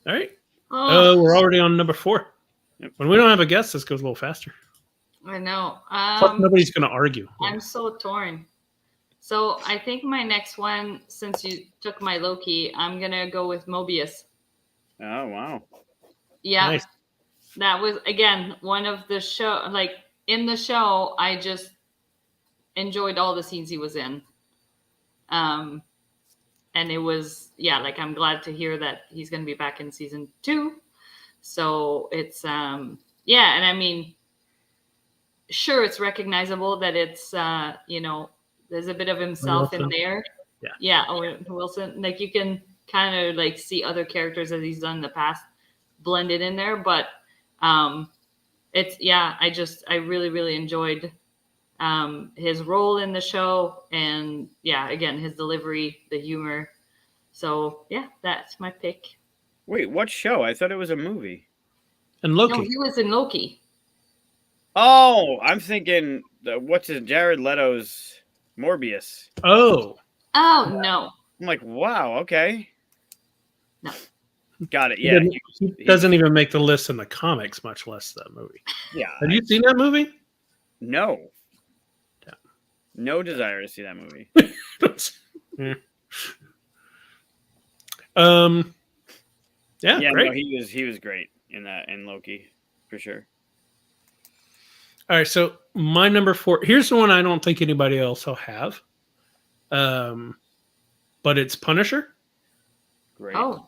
All right. We're already on number 4. Yep. When we don't have a guest, this goes a little faster. I know. Nobody's going to argue. I'm so torn. So I think my next one, since you took my Loki, I'm going to go with Mobius. Oh, wow. Yeah. Nice. That was, again, one of the show, like in the show, I just enjoyed all the scenes he was in. And it was, like, I'm glad to hear that he's going to be back in season 2. So it's, and I mean, sure, it's recognizable that it's, there's a bit of himself in there. Yeah. Yeah. Owen Wilson. Like, you can kind of like see other characters that he's done in the past blended in there. But it's, I really, really enjoyed his role in the show. And again, his delivery, the humor. So that's my pick. Wait, what show? I thought it was a movie. And Loki. No, he was in Loki. Oh, I'm thinking, Jared Leto's Morbius. Oh, no. I'm like, wow, okay. No. Got it. Yeah. He doesn't even make the list in the comics, much less the movie. Yeah. Have you seen that movie? No. Yeah. No desire to see that movie. Yeah. Yeah, great. no, he was great in Loki, for sure. All right, so my number 4. Here's the one I don't think anybody else will have. But it's Punisher. Great. Oh.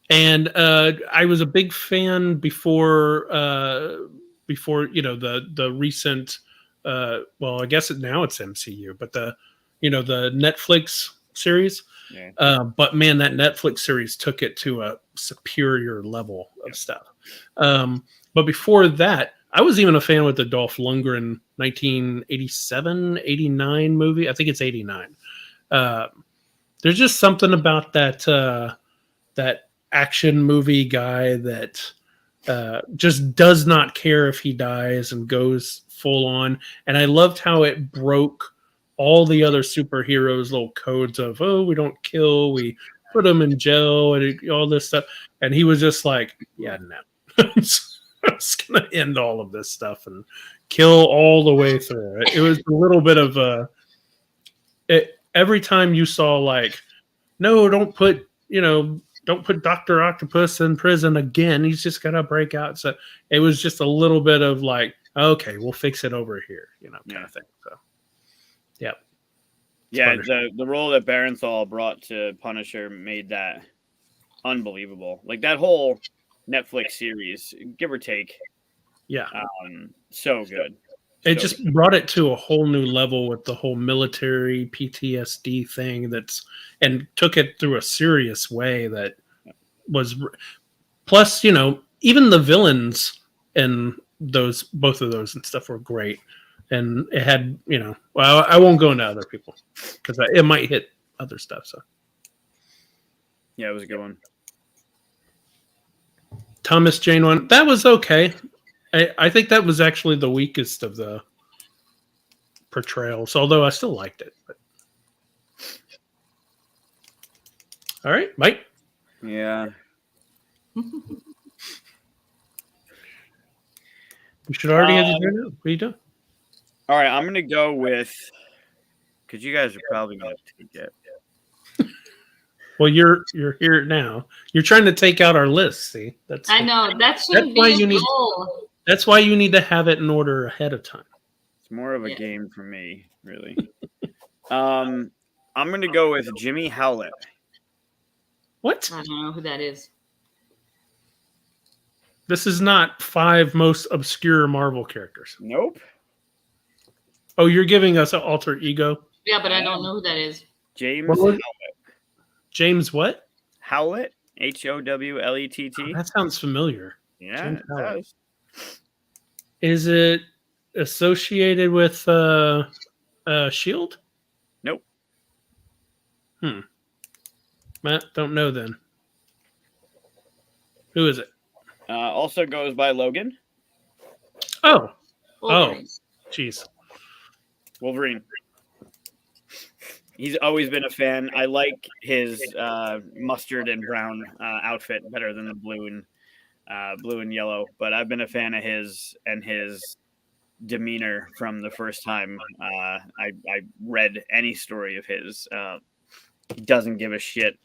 And I was a big fan before the recent I guess now it's MCU, but the Netflix series. Yeah. But man, that Netflix series took it to a superior level of stuff. But before that, I was even a fan with the Dolph Lundgren 1987, 89 movie. I think it's 89. There's just something about that action movie guy that just does not care if he dies and goes full on. And I loved how it broke all the other superheroes' little codes of, we don't kill, we put them in jail, and all this stuff. And he was just like, no. I'm just going to end all of this stuff and kill all the way through. It was a little bit of every time you saw like, no, don't put Dr. Octopus in prison again. He's just got to break out. So it was just a little bit of like, okay, we'll fix it over here, kind of thing. So, yeah. Yeah, the role that Barenthal brought to Punisher made that unbelievable. Like that whole Netflix series, give or take. Yeah. So good. It just brought it to a whole new level with the whole military PTSD thing and took it through a serious way that was plus, even the villains and both of those and stuff were great. And it had, I won't go into other people because it might hit other stuff. So, yeah, it was a good one. Thomas Jane one, that was okay. I think that was actually the weakest of the portrayals, although I still liked it. But. All right, Mike. Yeah. You should already have your turn now. What are you doing? All right, I'm going to go with Because you guys are probably going to take it. Well, you're here now. You're trying to take out our list. See, I know that shouldn't why be you a need- goal. that's why you need to have it in order ahead of time. It's more of a Yeah. game for me, really. I'm going to go with Jimmy Howlett. What? I don't know who that is. This is not 5 most obscure Marvel characters. Nope. Oh, you're giving us an alter ego? Yeah, but I don't know who that is. James What was- Howlett. James what? Howlett, Howlett. Oh, that sounds familiar. Yeah, James it Howlett. does. Is it associated with Shield? Nope. Matt, don't know then. Who is it? Also goes by Logan. Oh, Wolverine. jeez. Wolverine. He's always been a fan. I like his mustard and brown outfit better than the blue and yellow. But I've been a fan of his and his demeanor from the first time I read any story of his. He doesn't give a shit.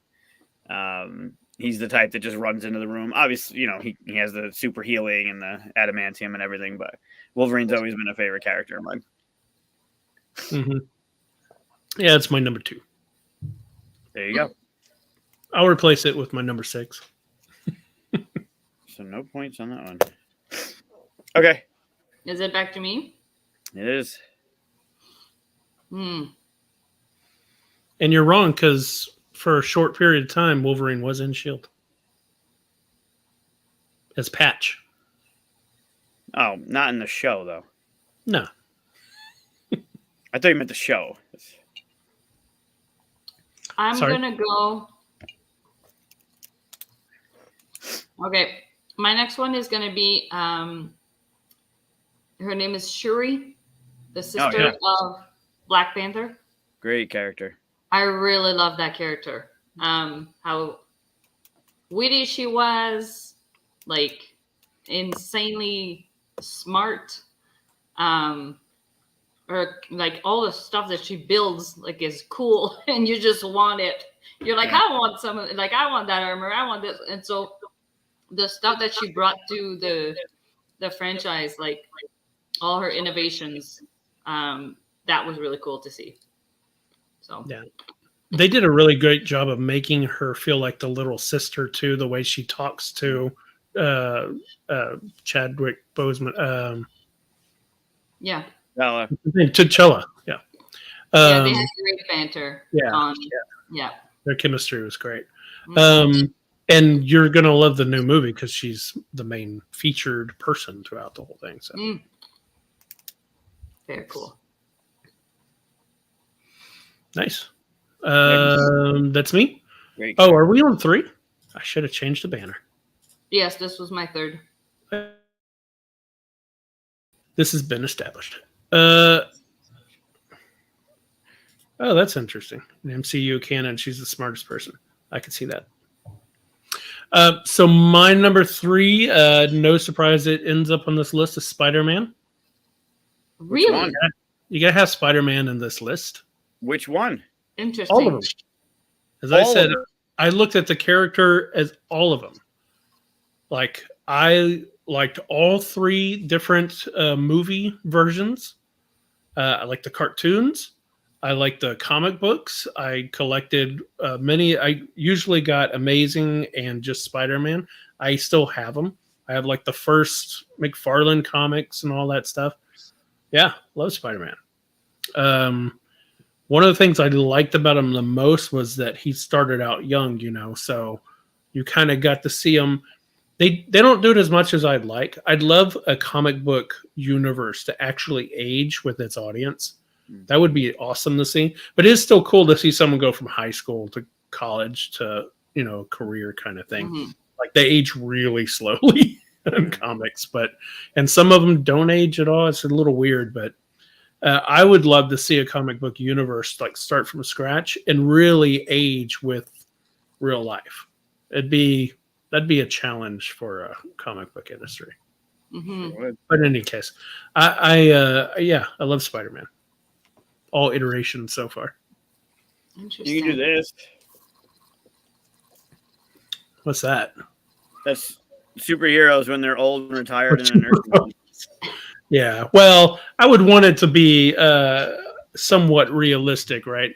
He's the type that just runs into the room. Obviously, he has the super healing and the adamantium and everything. But Wolverine's always been a favorite character of mine. Mm-hmm. Yeah, it's my number 2. There you go. I'll replace it with my number 6. So no points on that one. Okay. Is it back to me? It is. Hmm. And you're wrong because for a short period of time, Wolverine was in Shield as Patch. Oh, not in the show though. No, I thought you meant the show. I'm Sorry? gonna go. Okay, my next one is gonna be. Her name is Shuri, the sister of Black Panther. Great character. I really love that character. How witty she was, like insanely smart. Or like all the stuff that she builds like is cool and you just want it. You're like, I want some of like I want that armor, I want this. And so the stuff that she brought to the franchise, like all her innovations, that was really cool to see. So yeah, they did a really great job of making her feel like the little sister too. The way she talks to Chadwick Boseman, yeah. T'Challa. Yeah, Yeah, they had great banter. Yeah, yeah. Their chemistry was great. Mhm. And you're gonna love the new movie because she's the main featured person throughout the whole thing. So Very cool. nice. That's me. Great. Oh, are we on 3? I should have changed the banner. Yes, this was my third. This has been established. Oh, that's interesting. In MCU canon, she's the smartest person. I could see that. So my number 3, no surprise it ends up on this list, is Spider-Man. Really? one? You gotta have Spider-Man in this list. Which one? Interesting. All of them. As I said, I looked at the character as all of them. Like, I liked all 3 different movie versions. I like the cartoons. I like the comic books. I collected many. I usually got Amazing and just Spider-Man. I still have them. I have like the first McFarlane comics and all that stuff. Yeah, love Spider-Man. One of the things I liked about him the most was that he started out young, so you kind of got to see him. They don't do it as much as I'd like. I'd love a comic book universe to actually age with its audience. That would be awesome to see. But it is still cool to see someone go from high school to college to, career kind of thing. Mm-hmm. Like they age really slowly in comics, and some of them don't age at all. It's a little weird, but I would love to see a comic book universe like start from scratch and really age with real life. That'd be a challenge for a comic book industry. Mm-hmm. But in any case, I love Spider-Man. all iterations so far. Interesting. You can do this. What's that? That's superheroes when they're old and retired in a nursing home. Yeah. Well, I would want it to be somewhat realistic, right?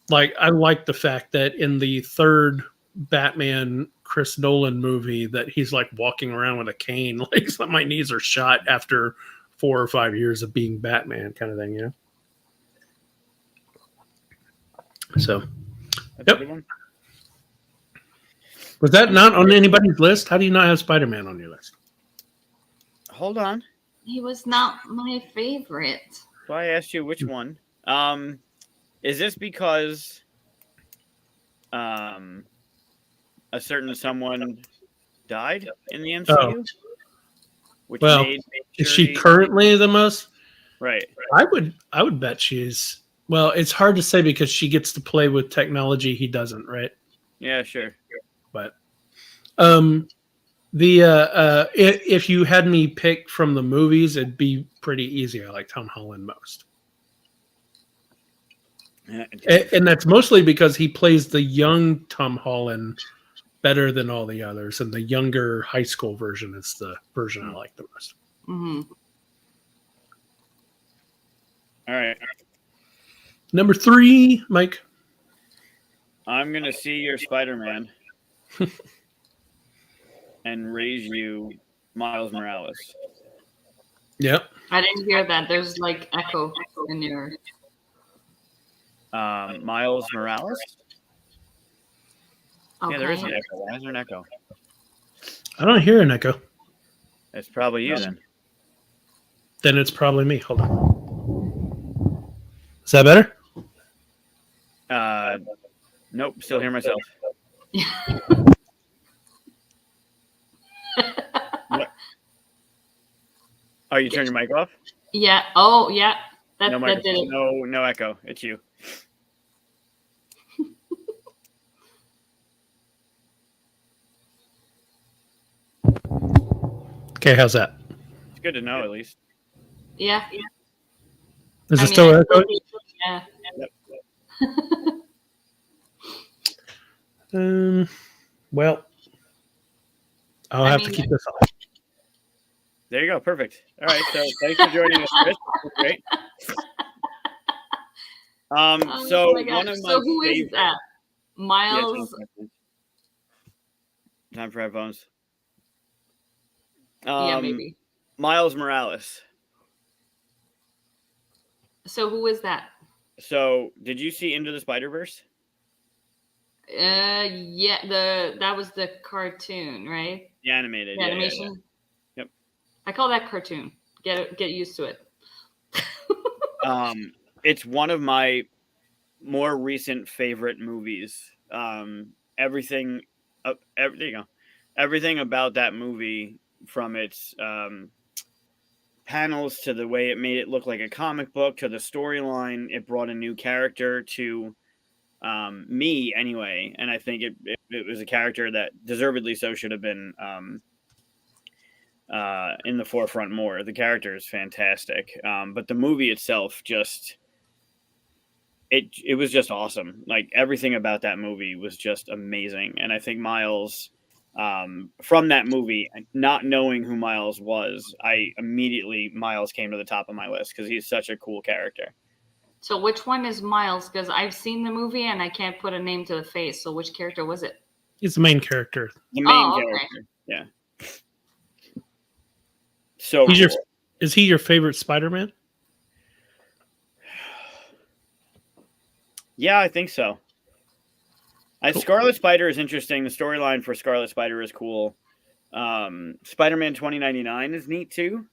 Like, I like the fact that in the third Batman Chris Nolan movie that he's like walking around with a cane, like my knees are shot after 4 or 5 years of being Batman, kind of thing, you know. So, That's a yep. good one. Was that not on anybody's list? How do you not have Spider-Man on your list? Hold on. He was not my favorite. So I asked you which one. Is this because a certain someone died in the MCU? Oh. Which Well, made is she currently the most? Right. I would bet she's. Well, it's hard to say because she gets to play with technology he doesn't, right? Yeah, sure. But if you had me pick from the movies, it'd be pretty easy. I like Tom Holland most. And that's mostly because he plays the young Tom Holland better than all the others, and the younger high school version is the version I like the most. Mm-hmm. All right. Number 3, Mike. I'm going to see your Spider-Man and raise you Miles Morales. Yep. I didn't hear that. There's like echo in your. Miles Morales? Okay. Yeah, there is an echo. Why is there an echo? I don't hear an echo. It's probably you then. Then it's probably me. Hold on. Is that better? Nope, still hear myself. What? Oh, you turned your mic off? Yeah. Oh, yeah. That No did it. No echo. It's you. Okay, how's that? It's good to know at least. Yeah. Is I it mean, still I echoing? told you- Yeah. Well, I'll have to keep this on. There you go. Perfect. All right. So thanks for joining us, Chris. This was great. So my gosh. one of my So who is favorite- that? Miles. Time for headphones. Yeah, maybe. Miles Morales. So who is that? So did you see Into the Spider-Verse? Yeah, that was the cartoon, right? The animated. The Yeah, animation. yeah. Yep. I call that cartoon. Get used to it. It's one of my more recent favorite movies. Everything there you go. Everything about that movie, from its panels to the way it made it look like a comic book to the storyline, it brought a new character to me anyway, and I think it was a character that deservedly so should have been in the forefront more. The character is fantastic, but the movie itself just it was just awesome. Like, everything about that movie was just amazing, and I think Miles, from that movie, not knowing who Miles was, Miles came to the top of my list because he's such a cool character. So which one is Miles? Because I've seen the movie and I can't put a name to the face. So which character was it? He's the main character. The main okay. character. Yeah. So is he your favorite Spider-Man? Yeah, I think so. Cool. Scarlet Spider is interesting. The storyline for Scarlet Spider is cool. Spider-Man 2099 is neat too.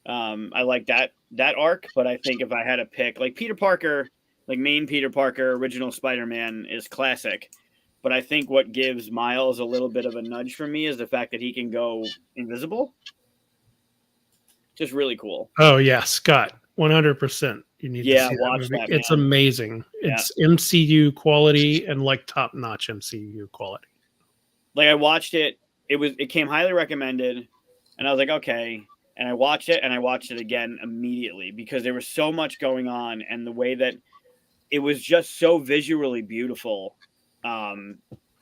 I like that arc, but I think if I had to pick, like, Peter Parker, like main Peter Parker, original Spider-Man is classic. But I think what gives Miles a little bit of a nudge for me is the fact that he can go invisible. Just really cool. Oh yeah, Scott, 100%. You need to see watch that movie. that, It's man. amazing. It's MCU quality and like top-notch MCU quality. Like, I watched it. It came highly recommended, and I was like, okay. and I watched it again immediately because there was so much going on, and the way that it was just so visually beautiful,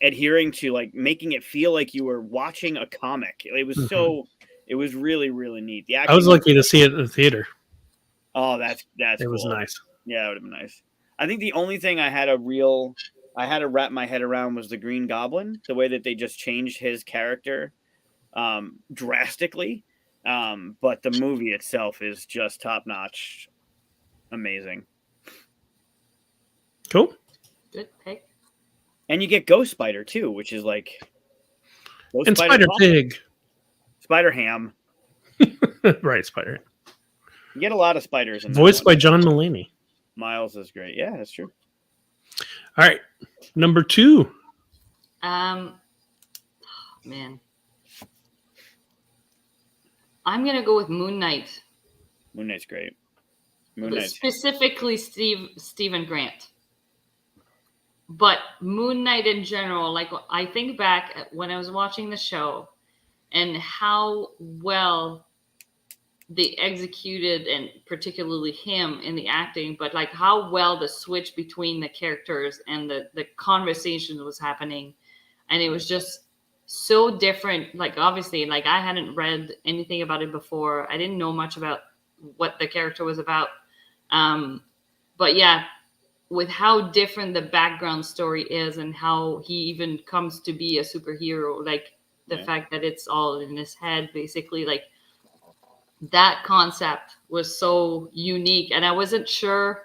adhering to like making it feel like you were watching a comic. It was it was really, really neat. The I was acting lucky to see it in the theater. Oh, that's It cool. was nice. Yeah, it would have been nice. I think the only thing I had to wrap my head around was the Green Goblin, the way that they just changed his character drastically. But the movie itself is just top notch, amazing. Cool. Good pick. And you get Ghost Spider too, which is like and Spider Pig, Spider Ham, right? Spider. You get a lot of spiders. Voiced by John Mulaney. Miles is great. Yeah, that's true. All right, number 2. Man, I'm gonna go with Moon Knight. Moon Knight's great. Moon Knight. Specifically, Stephen Grant. But Moon Knight in general, like I think back at when I was watching the show and how well they executed, and particularly him in the acting, but like how well the switch between the characters and the conversation was happening. And it was just so different. Like, obviously, like I hadn't read anything about it before. I didn't know much about what the character was about. But yeah, with how different the background story is and how he even comes to be a superhero, like the fact that it's all in his head, basically, like that concept was so unique. And I wasn't sure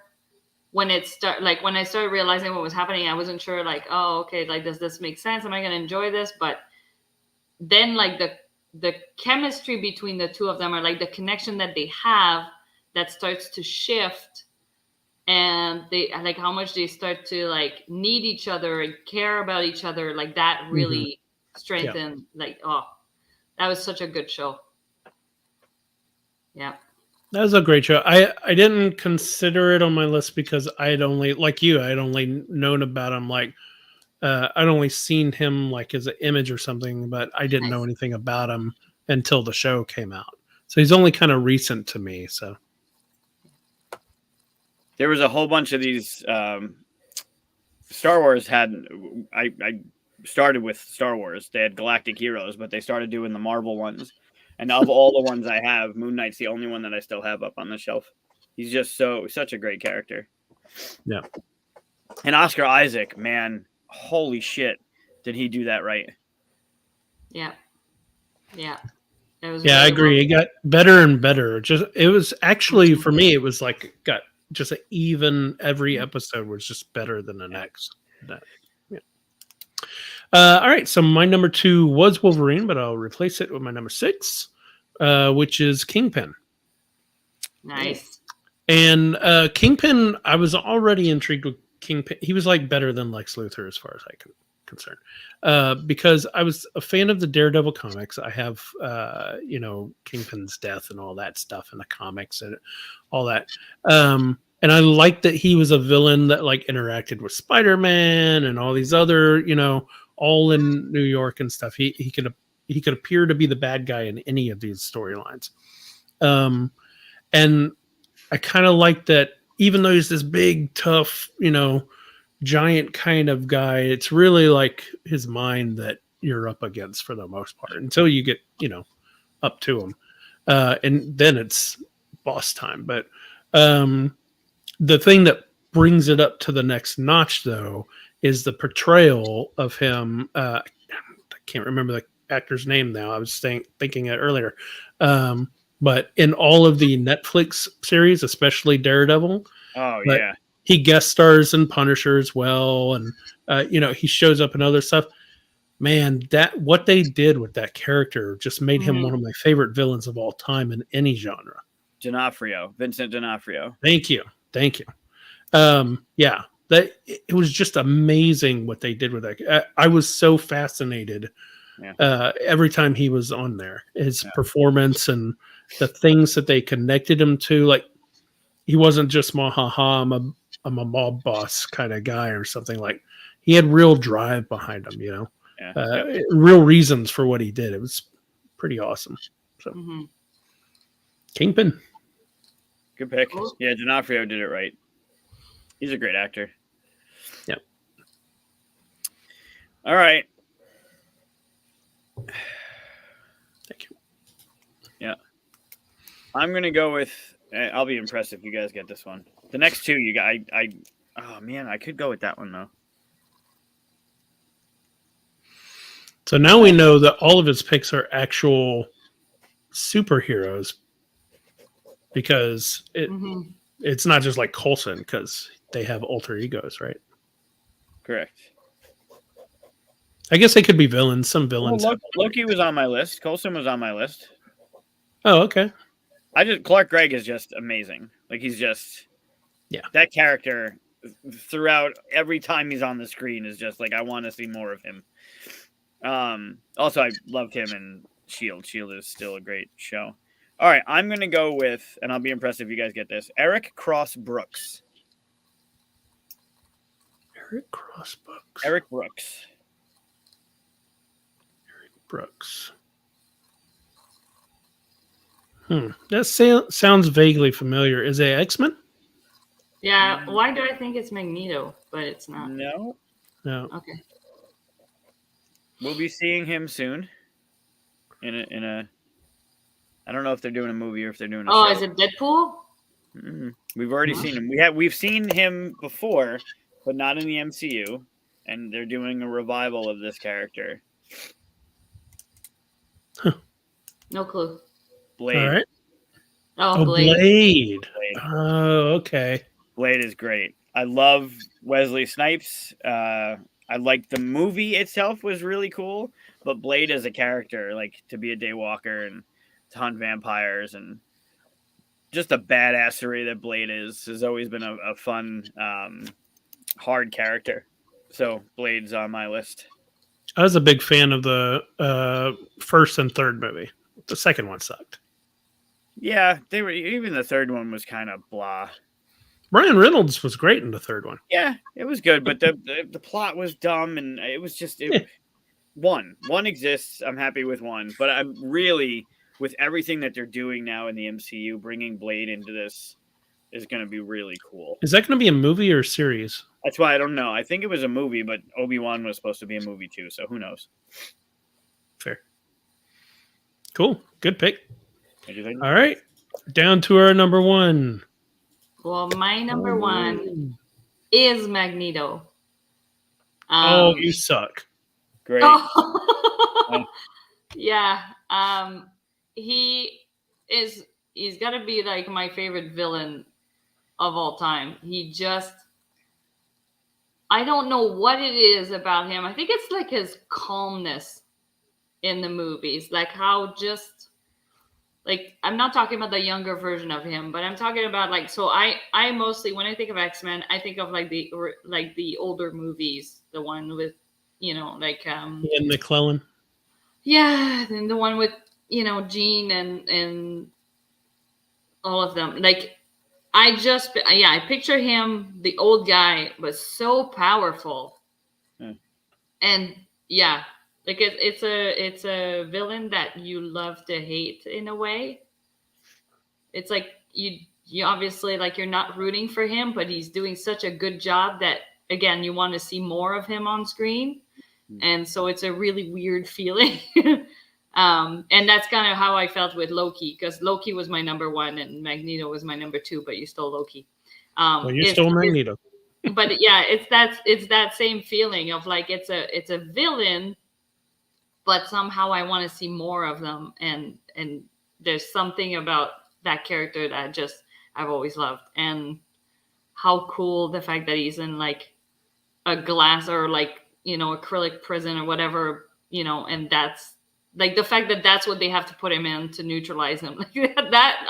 when I started realizing what was happening, I wasn't sure like, oh, okay, like, does this make sense? Am I going to enjoy this? But then like the chemistry between the two of them, or like the connection that they have, that starts to shift, and they like how much they start to like need each other and care about each other, like that really strengthened. Like, oh, that was such a good show. Yeah, that was a great show. I didn't consider it on my list because I'd only, like you, I'd only known about him like I'd only seen him like as an image or something, but I didn't know anything about him until the show came out. So he's only kind of recent to me. So there was a whole bunch of these. Star Wars had. I started with Star Wars. They had Galactic Heroes, but they started doing the Marvel ones. And of all the ones I have, Moon Knight's the only one that I still have up on the shelf. He's just such a great character. Yeah. And Oscar Isaac, man, holy shit, did he do that right? Yeah. Yeah. I agree. It got better and better. It was actually, for me, it was like got just even every episode was just better than the next. All right, so my number 2 was Wolverine, but I'll replace it with my number 6, which is Kingpin. Nice. And Kingpin, I was already intrigued with Kingpin. He was like better than Lex Luthor as far as I'm concerned, because I was a fan of the Daredevil comics. I have, Kingpin's death and all that stuff in the comics and all that. And I liked that he was a villain that like interacted with Spider-Man and all these other, all in New York and stuff. He could appear to be the bad guy in any of these storylines. And I kind of like that, even though he's this big, tough, giant kind of guy, it's really like his mind that you're up against for the most part until you get, up to him. And then it's boss time. But the thing that brings it up to the next notch, though, is the portrayal of him. I can't remember the actor's name now. I was thinking it earlier. But in all of the Netflix series, especially Daredevil, he guest stars in Punisher as well, and he shows up in other stuff. Man, what they did with that character just made him one of my favorite villains of all time in any genre. Vincent D'Onofrio. Thank you. That it was just amazing what they did with that. I was so fascinated every time he was on there. His performance and the things that they connected him to. Like, he wasn't just I'm a mob boss kind of guy or something. Like, he had real drive behind him. Real reasons for what he did. It was pretty awesome. So. Kingpin. Good pick. Yeah, D'Onofrio did it right. He's a great actor. Yep. All right. Thank you. Yeah. I'm gonna go with. I'll be impressed if you guys get this one. The next two, you guys. Oh man, I could go with that one though. So now we know that all of his picks are actual superheroes because it's not just like Coulson because they have alter egos, right? Correct. I guess they could be villains. Some villains. Well, Loki was on my list. Coulson was on my list. Oh, okay. Clark Gregg is just amazing. Like he's just that character throughout every time he's on the screen is just like I want to see more of him. Also I loved him in Shield. Shield is still a great show. All right, I'm gonna go with, and I'll be impressed if you guys get this, Eric Cross Brooks. Eric Cross Brooks. Eric Brooks. Brooks. That sounds vaguely familiar. Is it X-Men? Yeah. Why do I think it's Magneto, but it's not? No. Okay. We'll be seeing him soon. In a. I don't know if they're doing a movie or if they're doing a show. Is it Deadpool? We've already seen him. We've seen him before, but not in the MCU, and they're doing a revival of this character. Huh. No clue. Blade. All right. Oh, Blade. Oh, okay. Blade is great. I love Wesley Snipes. I like the movie itself was really cool, but Blade as a character, like to be a daywalker and to hunt vampires and just a badassery that Blade has always been a fun, hard character. So Blade's on my list. I was a big fan of the first and third movie. The second one sucked. Yeah, they were. Even the third one was kind of blah. Ryan Reynolds was great in the third one. Yeah, it was good, but the plot was dumb, and it was just one exists. I'm happy with one, but I'm really with everything that they're doing now in the MCU, bringing Blade into this is going to be really cool. Is that going to be a movie or a series? That's why I don't know. I think it was a movie, but Obi-Wan was supposed to be a movie too, so who knows? Fair. Cool. Good pick. What do you think? All right. Down to our number one. Well, my number one is Magneto. You suck. Great. Yeah. He's got to be like my favorite villain of all time. I don't know what it is about him. I think it's like his calmness in the movies, like how I'm not talking about the younger version of him, but I'm talking about I mostly, when I think of X-Men, I think of like the older movies, the one with, Ian McClellan. Yeah. And the one with, Jean and all of them. I picture him, the old guy, was so powerful. And yeah, like it's a villain that you love to hate in a way. It's like you obviously you're not rooting for him, but he's doing such a good job that again you want to see more of him on screen, and so it's a really weird feeling. And that's kind of how I felt with Loki, because Loki was my number one and Magneto was my number two, but you stole Loki. You stole Magneto. But yeah, it's that same feeling of like it's a villain, but somehow I want to see more of them, and there's something about that character that just I've always loved, and how cool the fact that he's in like a glass or acrylic prison or whatever, and that's like the fact that that's what they have to put him in to neutralize him. That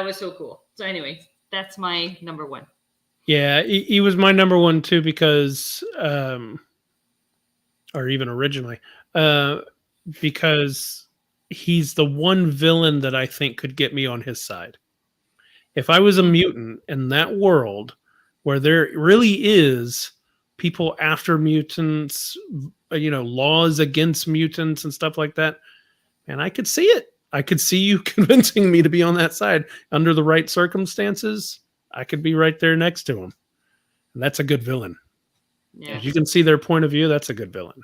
was so cool. So anyway, that's my number one. Yeah, he was my number one too because, or even originally, because he's the one villain that I think could get me on his side. If I was a mutant in that world where there really is people after mutants, laws against mutants and stuff like that, and I could see it. I could see you convincing me to be on that side under the right circumstances. I could be right there next to him, and that's a good villain. Yeah. If you can see their point of view, that's a good villain.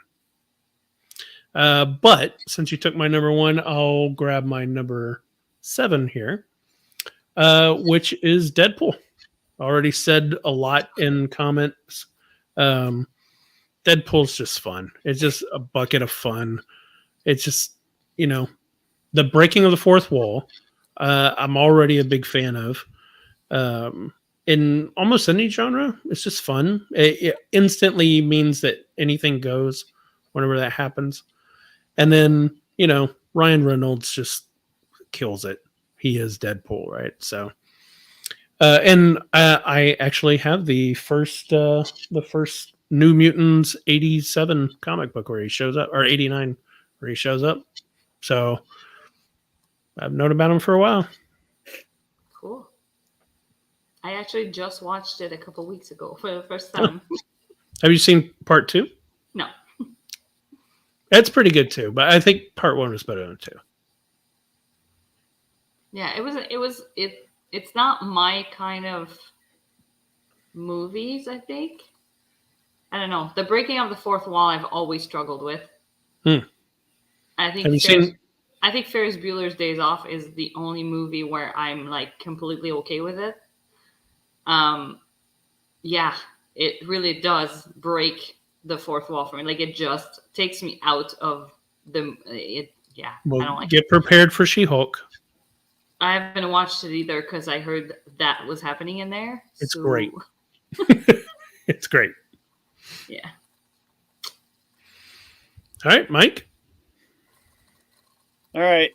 But since you took my number 1, I'll grab my number 7 here, which is Deadpool. Already said a lot in comments. Deadpool's just fun. It's just a bucket of fun. It's just, the breaking of the fourth wall. I'm already a big fan of. In almost any genre, it's just fun. It instantly means that anything goes whenever that happens. And then, Ryan Reynolds just kills it. He is Deadpool, right? So, and I actually have the first New Mutants 87 comic book where he shows up, or 89 where he shows up. So I've known about him for a while. Cool. I actually just watched it a couple weeks ago for the first time. Have you seen part 2? No. That's pretty good too, but I think part 1 was better than 2. Yeah, it's not my kind of movies, I think. I don't know. The breaking of the fourth wall I've always struggled with. I think I think Ferris Bueller's Days Off is the only movie where I'm like completely okay with it. Yeah, it really does break the fourth wall for me. Like it just takes me out of I don't like get prepared for She-Hulk. I haven't watched it either because I heard that was happening in there. It's great. It's great. Yeah. All right, Mike. All right.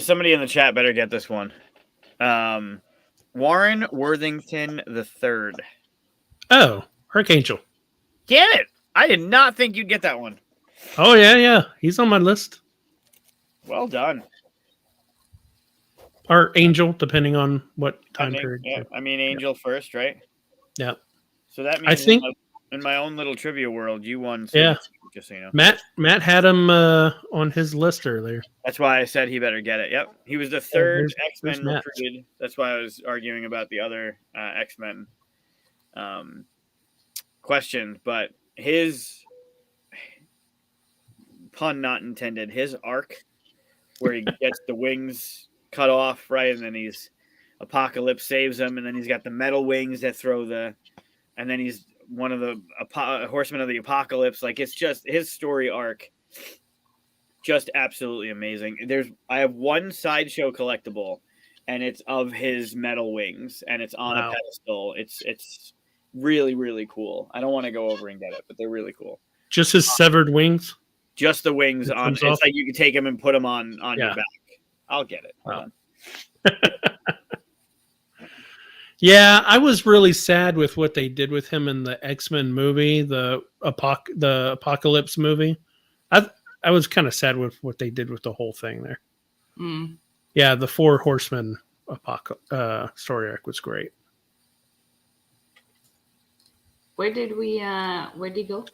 Somebody in the chat better get this one. Warren Worthington III. Oh, Archangel. Get it! I did not think you'd get that one. Oh, yeah. He's on my list. Well done. Or Angel, depending on what time period. Yeah, I mean Angel first, right? Yeah. So that means I think in my own little trivia world, you won. Yeah. Just so you know. Matt had him on his list earlier. That's why I said he better get it. Yep. He was the third there's X-Men recruited. That's why I was arguing about the other X-Men question. But his, pun not intended, his arc where he gets the wings cut off, right? And then Apocalypse saves him. And then he's got the metal wings that and then he's one of the horsemen of the apocalypse. Like it's just his story arc, just absolutely amazing. I have one sideshow collectible, and it's of his metal wings, and it's on a pedestal. It's really, really cool. I don't want to go over and get it, but they're really cool. Just his severed wings. Just the wings on. It's like you can take them and put them on your back. I'll get it. Wow. Yeah, I was really sad with what they did with him in the X-Men movie, the Apocalypse movie. I was kind of sad with what they did with the whole thing there. Mm. Yeah, the Four Horsemen story arc was great. Where did he go?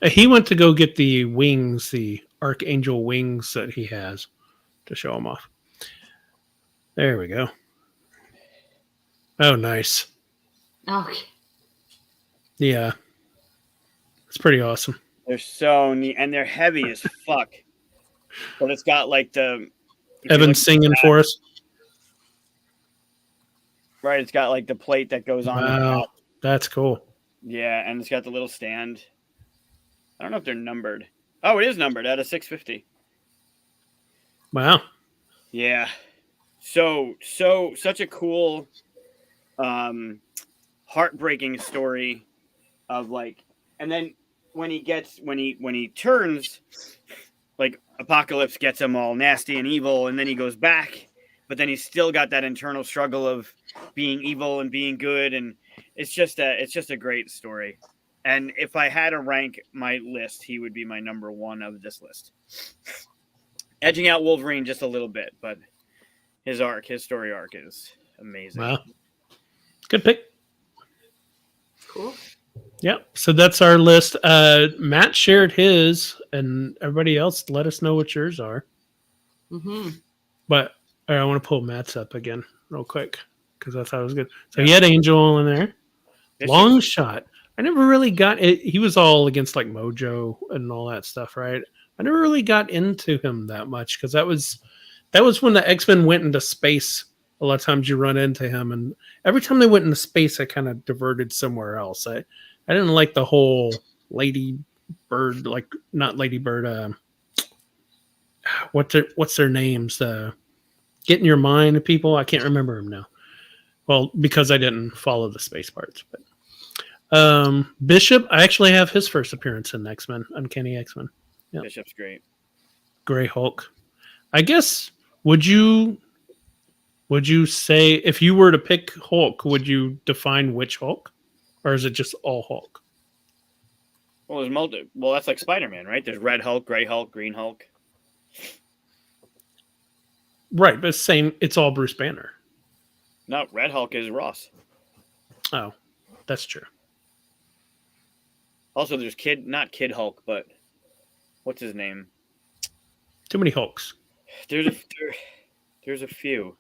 He went to go get the wings, the Archangel wings that he has to show him off. There we go. Oh, nice. Okay. Yeah. It's pretty awesome. They're so neat, and they're heavy as fuck. But it's got like Evan singing for us. Right, it's got like the plate that goes on. Wow, that's cool. Yeah, and it's got the little stand. I don't know if they're numbered. Oh, it is numbered out of 650. Wow. Yeah. So such a cool heartbreaking story of like, and then when he turns, like Apocalypse gets him all nasty and evil, and then he goes back, but then he's still got that internal struggle of being evil and being good, and it's just a great story. And if I had to rank my list, he would be my number one of this list, edging out Wolverine just a little bit, but his story arc is amazing. Wow. Good pick. Cool. Yep. So that's our list. Matt shared his, and everybody else, let us know what yours are. Mm-hmm. But I want to pull Matt's up again real quick because I thought it was good. So he had Angel in there. Long shot. I never really got it. He was all against like Mojo and all that stuff, right? I never really got into him that much because that was when the X-Men went into space. A lot of times you run into him, and every time they went into space, I kind of diverted somewhere else. I didn't like the whole Lady Bird, like not Lady Bird. What's their names? Get in your mind, people. I can't remember them now. Well, because I didn't follow the space parts, but. Bishop, I actually have his first appearance in X-Men, Uncanny X-Men. Yep. Bishop's great. Gray Hulk. I guess would you say if you were to pick Hulk, would you define which Hulk, or is it just all Hulk? Well, there's Well, that's like Spider-Man, right? There's Red Hulk, Gray Hulk, Green Hulk. Right, but same. It's all Bruce Banner. No, Red Hulk is Ross. Oh, that's true. Also, there's not Kid Hulk, but what's his name? Too many Hulks. There's a few.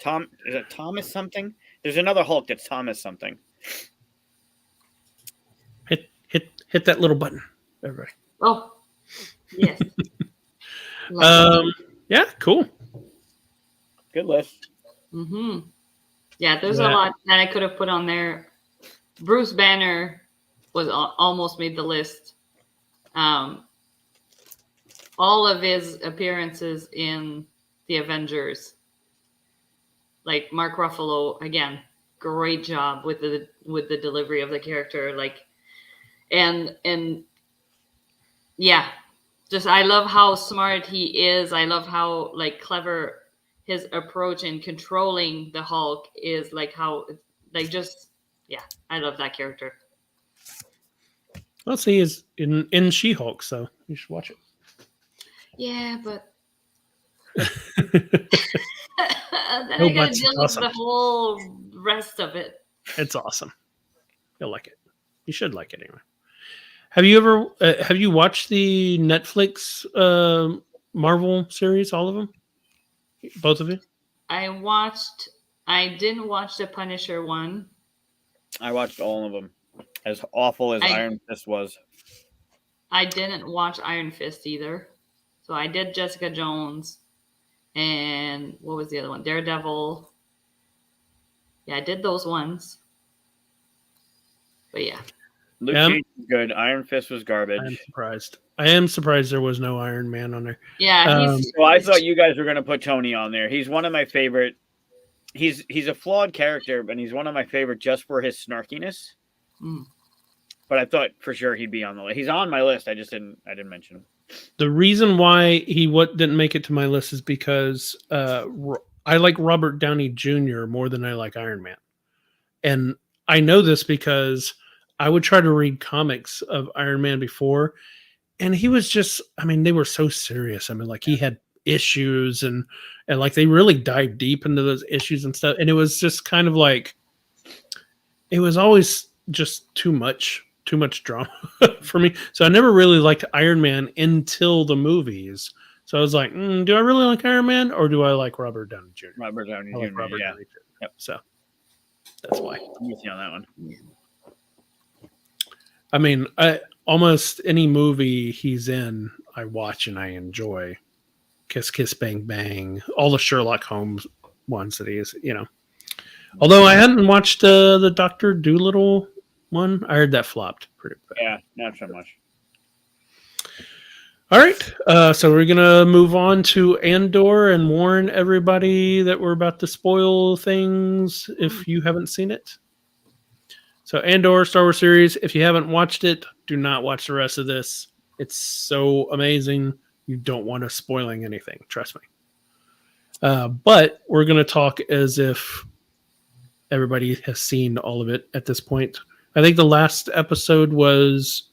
Is it Thomas something? There's another Hulk that's Thomas something. Hit that little button, everybody. Oh, yes. Yeah, cool. Good list. Mm-hmm. Yeah, there's a lot that I could have put on there. Bruce Banner was almost made the list. All of his appearances in the Avengers, like Mark Ruffalo, again, great job with the delivery of the character. Like, and yeah, just I love how smart he is. I love how like clever his approach in controlling the Hulk is. Like how like just I love that character. Well, see, is in She-Hulk, so you should watch it. Yeah, but then I gotta deal with the whole rest of it. It's awesome. You'll like it. You should like it anyway. Have you watched the Netflix Marvel series? All of them? Both of you? I didn't watch the Punisher one. I watched all of them. As awful as Iron Fist was. I didn't watch Iron Fist either. So I did Jessica Jones. And what was the other one? Daredevil. Yeah, I did those ones. But yeah. Luke Cage was good. Iron Fist was garbage. I am surprised there was no Iron Man on there. Yeah. Well, I thought you guys were going to put Tony on there. He's one of my favorite. He's a flawed character, but he's one of my favorite just for his snarkiness. Mm. But I thought for sure he'd be on the list. He's on my list. I didn't mention him. The reason why he didn't make it to my list is because I like Robert Downey Jr. more than I like Iron Man. And I know this because I would try to read comics of Iron Man before, and he was just, I mean, they were so serious. I mean, like he had issues and like they really dived deep into those issues and stuff. And it was just kind of like, it was always just too much drama for me. So I never really liked Iron Man until the movies. So I was like, do I really like Iron Man or do I like Robert Downey Jr.? Robert Downey Jr. Like Robert Downey Jr. Yep. So that's why. I'm with you on that one. I mean, almost any movie he's in, I watch and I enjoy. Kiss Kiss Bang Bang, all the Sherlock Holmes ones that he's, Although I hadn't watched the Dr. Dolittle one. I heard that flopped pretty bad. Yeah, not so much. All right. So we're going to move on to Andor and warn everybody that we're about to spoil things if you haven't seen it. So Andor, Star Wars series. If you haven't watched it, do not watch the rest of this. It's so amazing. You don't want us spoiling anything. Trust me. But we're going to talk as if everybody has seen all of it at this point. I think the last episode was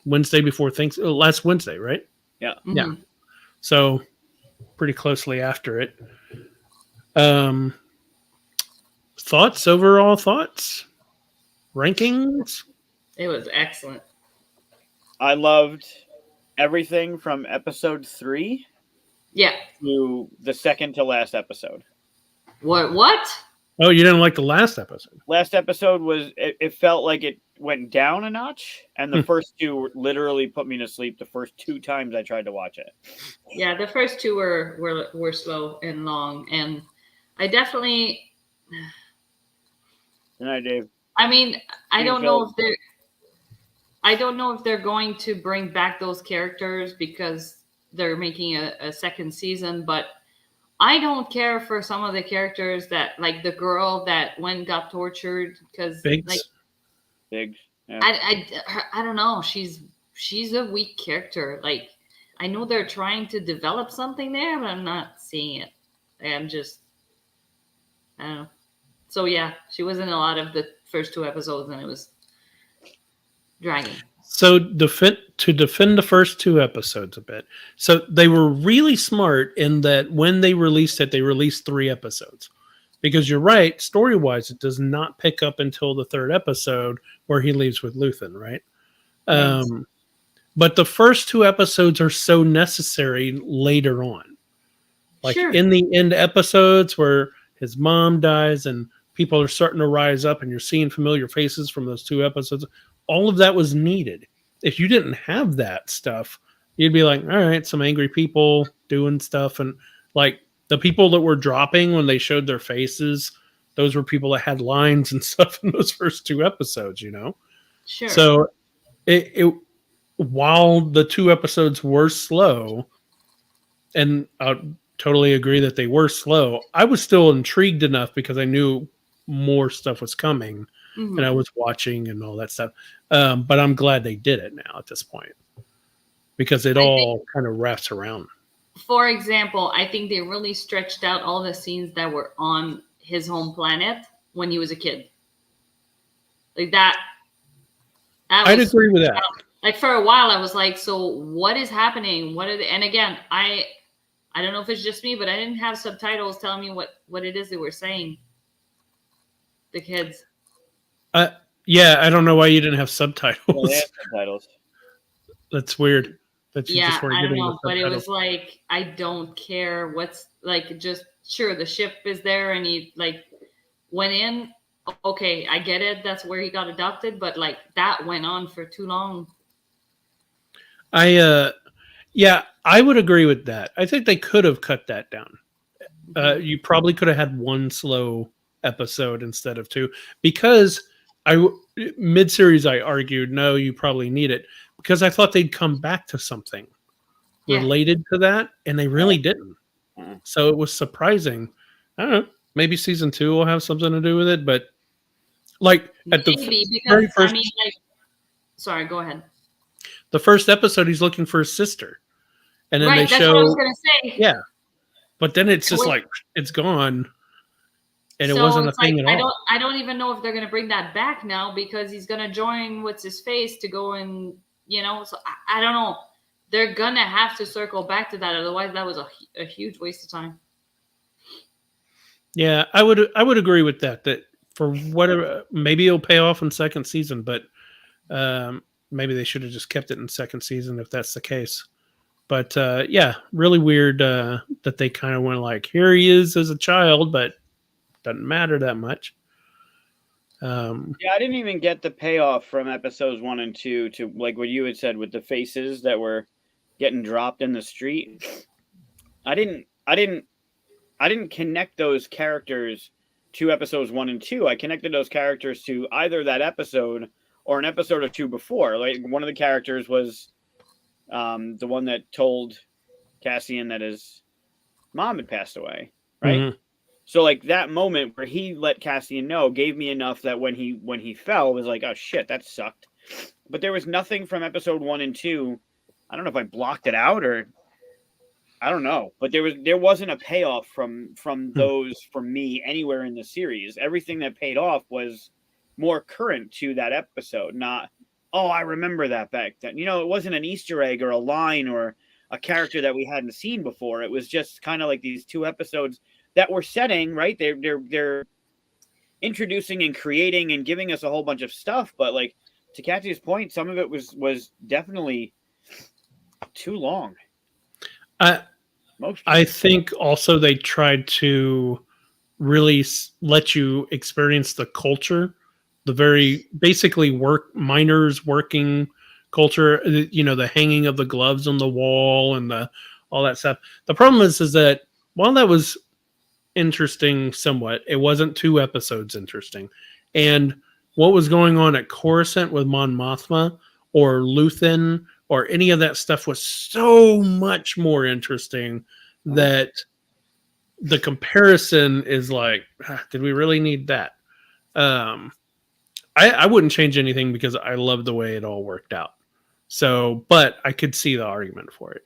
Wednesday before last Wednesday, right? Yeah. Mm-hmm. Yeah. So pretty closely after it. Overall thoughts? Rankings? It was excellent. I loved everything from episode 3. Yeah. to the second to last episode. What? Oh, you didn't like the last episode? Last episode was it felt like it went down a notch, and the first two literally put me to sleep. The first 2 times I tried to watch it. Yeah, the first 2 were slow and long, and I definitely. Good night, Dave. I mean, I don't know if they're going to bring back those characters because they're making a second season, but I don't care for some of the characters that, like the girl that got tortured because Biggs. Yeah. I don't know. She's a weak character. Like, I know they're trying to develop something there, but I'm not seeing it. I'm just, I don't know. So yeah, she was in a lot of the first 2 episodes, and it was dragging. So to defend the first 2 episodes a bit. So they were really smart in that when they released it, they released 3 episodes. Because you're right, story-wise, it does not pick up until the 3rd episode where he leaves with Luthen, right? Right. But the first 2 episodes are so necessary later on. Like Sure. in the end episodes where his mom dies and people are starting to rise up and you're seeing familiar faces from those 2 episodes. All of that was needed. If you didn't have that stuff, you'd be like, all right, some angry people doing stuff. And like the people that were dropping when they showed their faces, those were people that had lines and stuff in those first 2 episodes, you know? Sure. So it while the 2 episodes were slow, and I totally agree that they were slow, I was still intrigued enough because I knew more stuff was coming. Mhm. And I was watching and all that stuff. But I'm glad they did it now at this point because it all kind of wraps around. For example, I think they really stretched out all the scenes that were on his home planet when he was a kid. Like that I'd agree with that. Like for a while, I was like, so what is happening? What are they? And again, I don't know if it's just me, but I didn't have subtitles telling me what it is they were saying. The kids. Yeah, I don't know why you didn't have subtitles. Well, they have subtitles. That's weird. That you Yeah, just weren't I don't getting know, the but it subtitles. was like, I don't care what's like, just sure the ship is there and he like went in. Okay, I get it. That's where he got adopted, but like that went on for too long. Yeah, I would agree with that. I think they could have cut that down. You probably could have had 1 slow episode instead of 2 because mid-series I argued no, you probably need it because I thought they'd come back to something related to that, and they really didn't. So it was surprising. I don't know. Maybe season 2 will have something to do with it, but like at the very first, I mean, like, sorry, go ahead. The first episode, he's looking for his sister, and then right, they that's show. What I was gonna say. Yeah, but then it's just like it's gone, and it wasn't a thing at all. I don't even know if they're gonna bring that back now because he's gonna join what's his face to go and So I don't know. They're gonna have to circle back to that, otherwise that was a huge waste of time. Yeah, I would agree with that. That for whatever, maybe it'll pay off in second season, but maybe they should have just kept it in second season if that's the case. But yeah, really weird that they kind of went like, here he is as a child, but doesn't matter that much. Yeah, I didn't even get the payoff from episodes 1 and 2 to like what you had said with the faces that were getting dropped in the street. I didn't connect those characters to episodes 1 and 2. I connected those characters to either that episode or an episode or 2 before. Like one of the characters was the one that told Cassian that his mom had passed away, right? Mm-hmm. So like that moment where he let Cassian know gave me enough that when he fell was like, oh shit, that sucked. But there was nothing from episode 1 and 2. I don't know if I blocked it out or I don't know, but there wasn't a payoff from those for me anywhere in the series. Everything that paid off was more current to that episode, not I remember that back then. It wasn't an Easter egg or a line or a character that we hadn't seen before. It was just kind of like these 2 episodes that were setting, right? They're introducing and creating and giving us a whole bunch of stuff, but like to Katia's point, some of it was definitely too long. Most. I think also they tried to really let you experience the culture, the very basically miners working culture. You know, the hanging of the gloves on the wall and the all that stuff. The problem is that while that was interesting somewhat, it wasn't 2 episodes interesting. And what was going on at Coruscant with Mon Mothma or Luthen or any of that stuff was so much more interesting that the comparison is like, did we really need that? Um, I wouldn't change anything because I love the way it all worked out. So, but I could see the argument for it.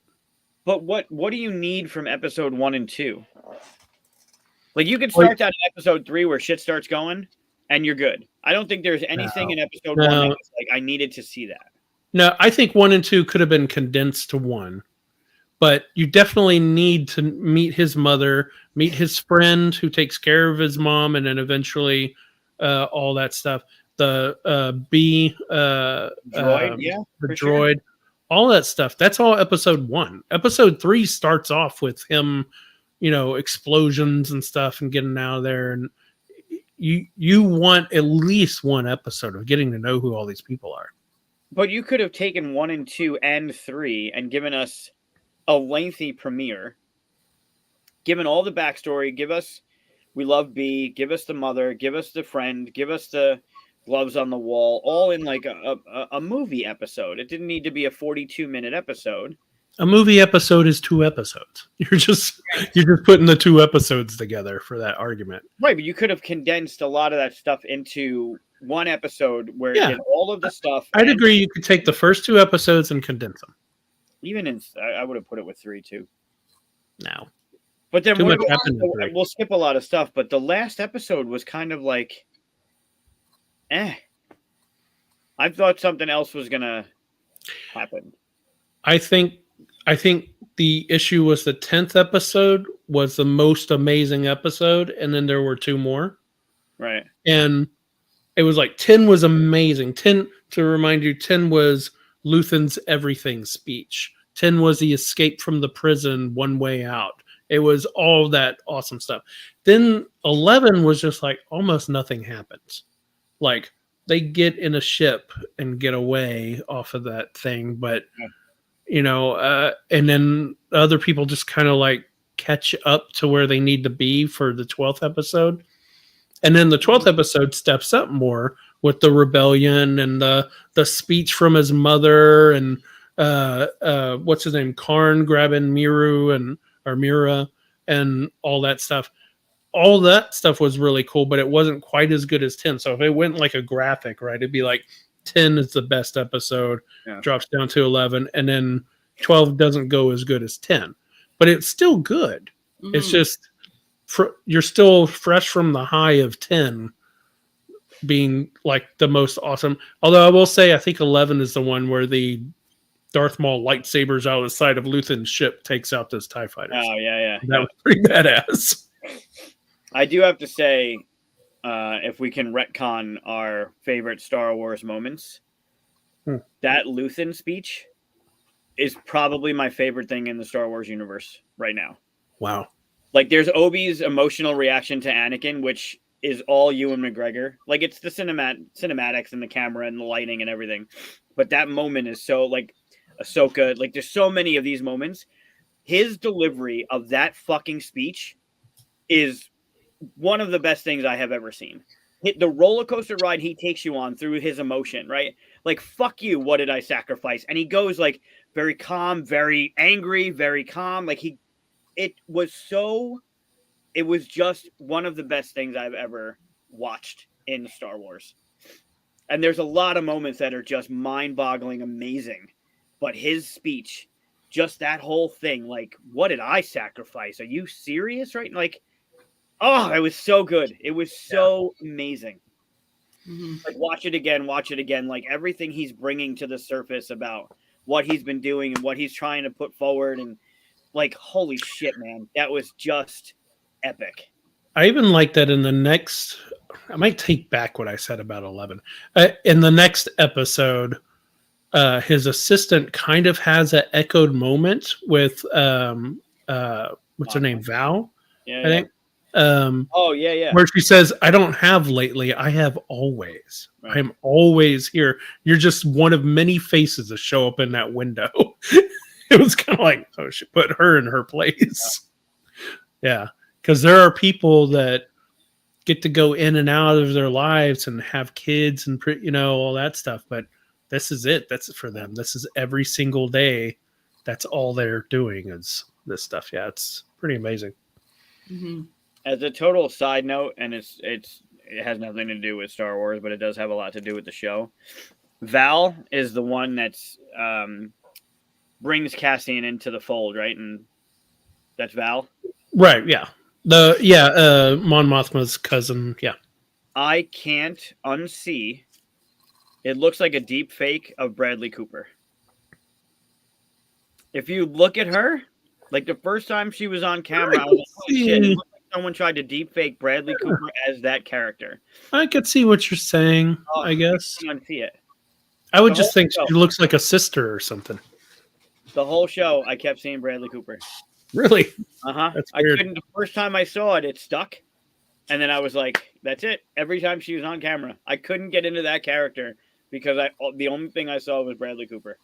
But what do you need from episode 1 and 2? Like, you could start that in episode 3 where shit starts going, and you're good. I don't think there's anything in episode 1 that was like, I needed to see that. No, I think 1 and 2 could have been condensed to 1. But you definitely need to meet his mother, meet his friend who takes care of his mom, and then eventually all that stuff. The droid, the droid, sure. All that stuff. That's all episode 1. Episode 3 starts off with him, you know, explosions and stuff and getting out of there. And you want at least 1 episode of getting to know who all these people are. But you could have taken 1 and 2 and 3 and given us a lengthy premiere, given all the backstory, give us we love B, give us the mother, give us the friend, give us the gloves on the wall, all in like a movie episode. It didn't need to be a 42-minute episode. A movie episode is 2 episodes. You're just putting the 2 episodes together for that argument. Right, but you could have condensed a lot of that stuff into 1 episode where it did all of the stuff. I'd agree you could take the first 2 episodes and condense them. Even in, I would have put it with 3 too. No. But then we'll skip a lot of stuff, but the last episode was kind of like, I thought something else was going to happen. I think the issue was the 10th episode was the most amazing episode, and then there were 2 more. Right. And it was like 10 was amazing. 10, to remind you, 10 was Luthen's everything speech. 10 was the escape from the prison, one way out. It was all that awesome stuff. Then 11 was just like almost nothing happens. Like they get in a ship and get away off of that thing, but you know, and then other people just kind of like catch up to where they need to be for the 12th episode. And then the 12th episode steps up more with the rebellion and the speech from his mother and what's his name, Karn grabbing Mira and all that stuff. All that stuff was really cool, but it wasn't quite as good as 10. So if it went like a graphic, right, it'd be like 10 is the best episode, drops down to 11, and then 12 doesn't go as good as 10. But it's still good. Mm-hmm. It's just you're still fresh from the high of 10 being like the most awesome. Although I will say I think 11 is the one where the Darth Maul lightsabers out of the side of Luthen's ship takes out those TIE fighters. Oh, yeah. That was pretty badass. I do have to say, if we can retcon our favorite Star Wars moments, that Luthen speech is probably my favorite thing in the Star Wars universe right now. Wow. Like, there's Obi's emotional reaction to Anakin, which is all Ewan McGregor. Like, it's the cinematics and the camera and the lighting and everything. But that moment is so, like, Ahsoka. Like, there's so many of these moments. His delivery of that fucking speech is one of the best things I have ever seen. The roller coaster ride he takes you on through his emotion, right? Like, fuck you, what did I sacrifice? And he goes, like, very calm, very angry, very calm. Like, it was just one of the best things I've ever watched in Star Wars. And there's a lot of moments that are just mind-boggling, amazing. But his speech, just that whole thing, like, what did I sacrifice? Are you serious, right? Like, oh, it was so good. It was so amazing. Mm-hmm. Like, watch it again. Like, everything he's bringing to the surface about what he's been doing and what he's trying to put forward. And, like, holy shit, man. That was just epic. I even like that in the next... I might take back what I said about 11. In the next episode, his assistant kind of has an echoed moment with what's her name, Val, Yeah, I yeah. think. Oh, yeah. Where she says, "I don't have lately. I have always. Right. I am always here. You're just one of many faces that show up in that window." It was kind of like, oh, she put her in her place. Yeah, because there are people that get to go in and out of their lives and have kids and all that stuff, but this is it. That's it for them. This is every single day. That's all they're doing is this stuff. Yeah, it's pretty amazing. Mm-hmm. As a total side note, and it has nothing to do with Star Wars, but it does have a lot to do with the show. Val is the one that's brings Cassian into the fold, right? And that's Val. Right, yeah. Mon Mothma's cousin, yeah. I can't unsee. It looks like a deep fake of Bradley Cooper. If you look at her, like the first time she was on camera, I was like, holy shit, it looked like someone tried to deep fake Bradley Cooper as that character. I could see what you're saying, I guess. I can't unsee it. I would just think she looks like a sister or something. The whole show, I kept seeing Bradley Cooper. Really? That's weird. The first time I saw it, it stuck. And then I was like, that's it. Every time she was on camera, I couldn't get into that character because the only thing I saw was Bradley Cooper.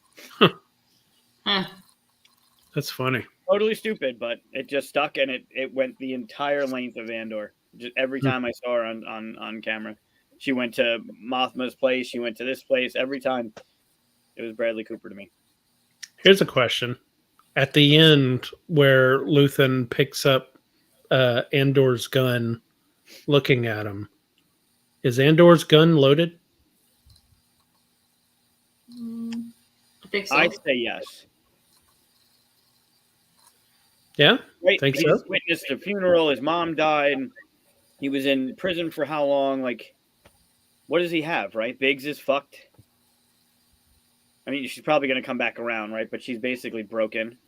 That's funny. Totally stupid, but it just stuck, and it went the entire length of Andor. Just every time I saw her on camera. She went to Mothma's place. She went to this place. Every time, it was Bradley Cooper to me. Here's a question. At the end, where Luthen picks up Andor's gun, looking at him, is Andor's gun loaded? I think so. I'd say yes. Yeah? Right? Think He so? just witnessed a funeral. His mom died. He was in prison for how long? Like, what does he have, right? Biggs is fucked. I mean, she's probably going to come back around, right? But she's basically broken.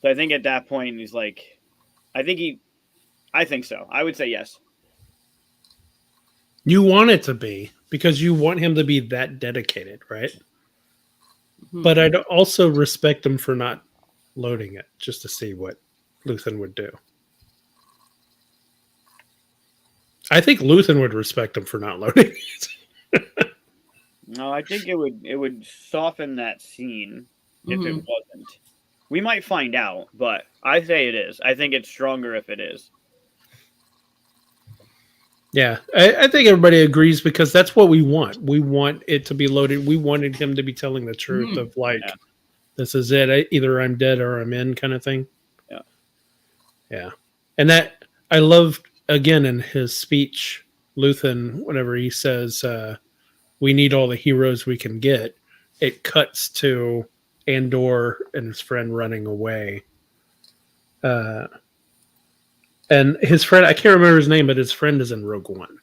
So I think at that point, he's like, I think so. I would say yes. You want it to be, because you want him to be that dedicated, right? Mm-hmm. But I'd also respect him for not loading it, just to see what Luthen would do. I think Luthen would respect him for not loading it. No, I think it would soften that scene if it wasn't. We might find out, but I say it is. I think it's stronger if it is. Yeah, I think everybody agrees, because that's what we want. We want it to be loaded. We wanted him to be telling the truth of like, this is it. Either I'm dead or I'm in, kind of thing. Yeah. Yeah. And that, I loved, again, in his speech, Luthen, whenever he says, we need all the heroes we can get, it cuts to Andor and his friend running away. And his friend, I can't remember his name, but his friend is in Rogue One.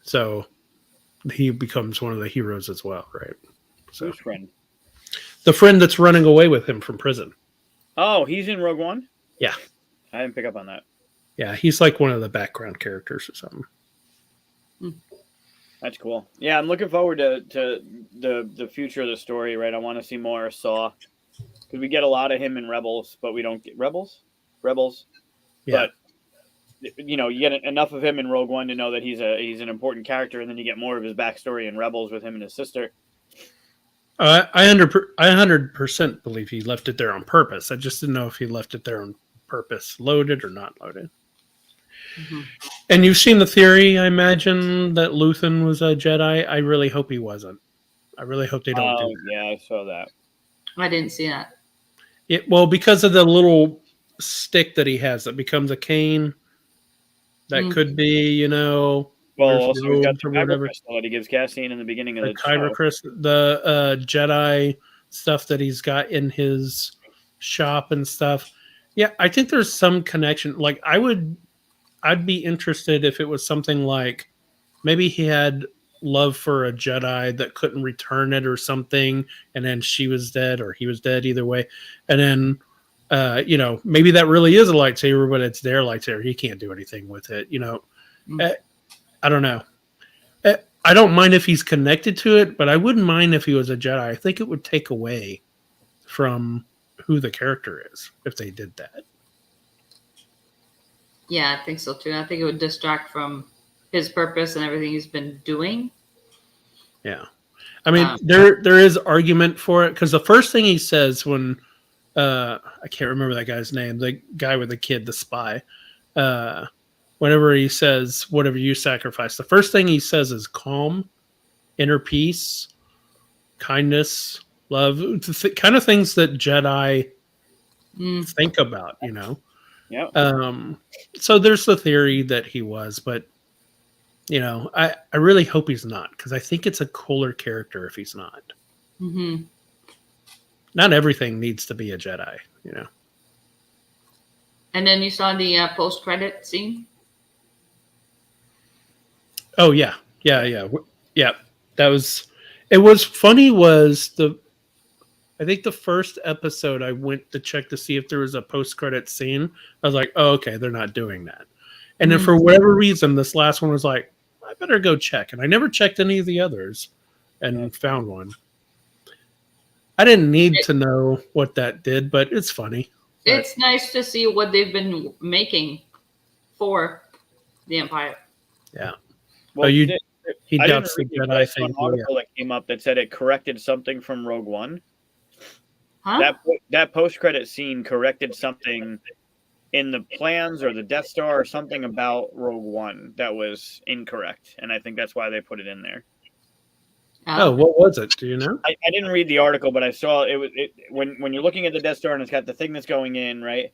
So he becomes one of the heroes as well, right? So, whose friend? The friend that's running away with him from prison. Oh, he's in Rogue One? Yeah. I didn't pick up on that. Yeah, he's like one of the background characters or something. That's cool. Yeah, I'm looking forward to the future of the story, right? I want to see more Saw. Because we get a lot of him in Rebels, but we don't get Rebels. Yeah. But you get enough of him in Rogue One to know that he's an important character, and then you get more of his backstory in Rebels with him and his sister. I 100% believe he left it there on purpose. I just didn't know if he left it there on purpose, loaded or not loaded. Mm-hmm. And you've seen the theory, I imagine, that Luthen was a Jedi. I really hope he wasn't. I really hope they don't do that. Yeah, I saw that. I didn't see that. Well, because of the little stick that he has that becomes a cane, that could be, Well, also he's got the kyber crystal that he gives Cassian in the beginning of the kyber crystal, the Jedi stuff that he's got in his shop and stuff. Yeah, I think there's some connection. Like, I'd be interested if it was something like maybe he had love for a Jedi that couldn't return it or something, and then she was dead or he was dead, either way. And then, maybe that really is a lightsaber, but it's their lightsaber. He can't do anything with it. I don't know. I don't mind if he's connected to it, but I wouldn't mind if he was a Jedi. I think it would take away from who the character is if they did that. Yeah, I think so too. I think it would distract from his purpose and everything he's been doing. Yeah. I mean, there is argument for it because the first thing he says when I can't remember that guy's name, the guy with the kid, the spy, whenever he says whatever you sacrifice, the first thing he says is calm, inner peace, kindness, love, kind of things that Jedi think about, you know. Yeah. So there's the theory that he was, but you know, I really hope he's not because I think it's a cooler character if he's not. Mm-hmm. Not everything needs to be a Jedi, you know. And then you saw the post-credit scene. Oh yeah. That was. It was funny. I think the first episode I went to check to see if there was a post-credit scene. I was like, oh, okay, they're not doing that. And then for whatever reason, this last one was like, I better go check. And I never checked any of the others and found one. I didn't need to know what that did, but it's funny. It's nice to see what they've been making for the Empire. Yeah. Well, he I didn't doubts the read Jedi thing. an article that came up that said it corrected something from Rogue One. Huh? That post-credit scene corrected something in the plans or the Death Star or something about Rogue One that was incorrect, and I think that's why they put it in there. Oh, what was it? Do you know? I didn't read the article, but I saw it when you're looking at the Death Star and it's got the thing that's going in, right?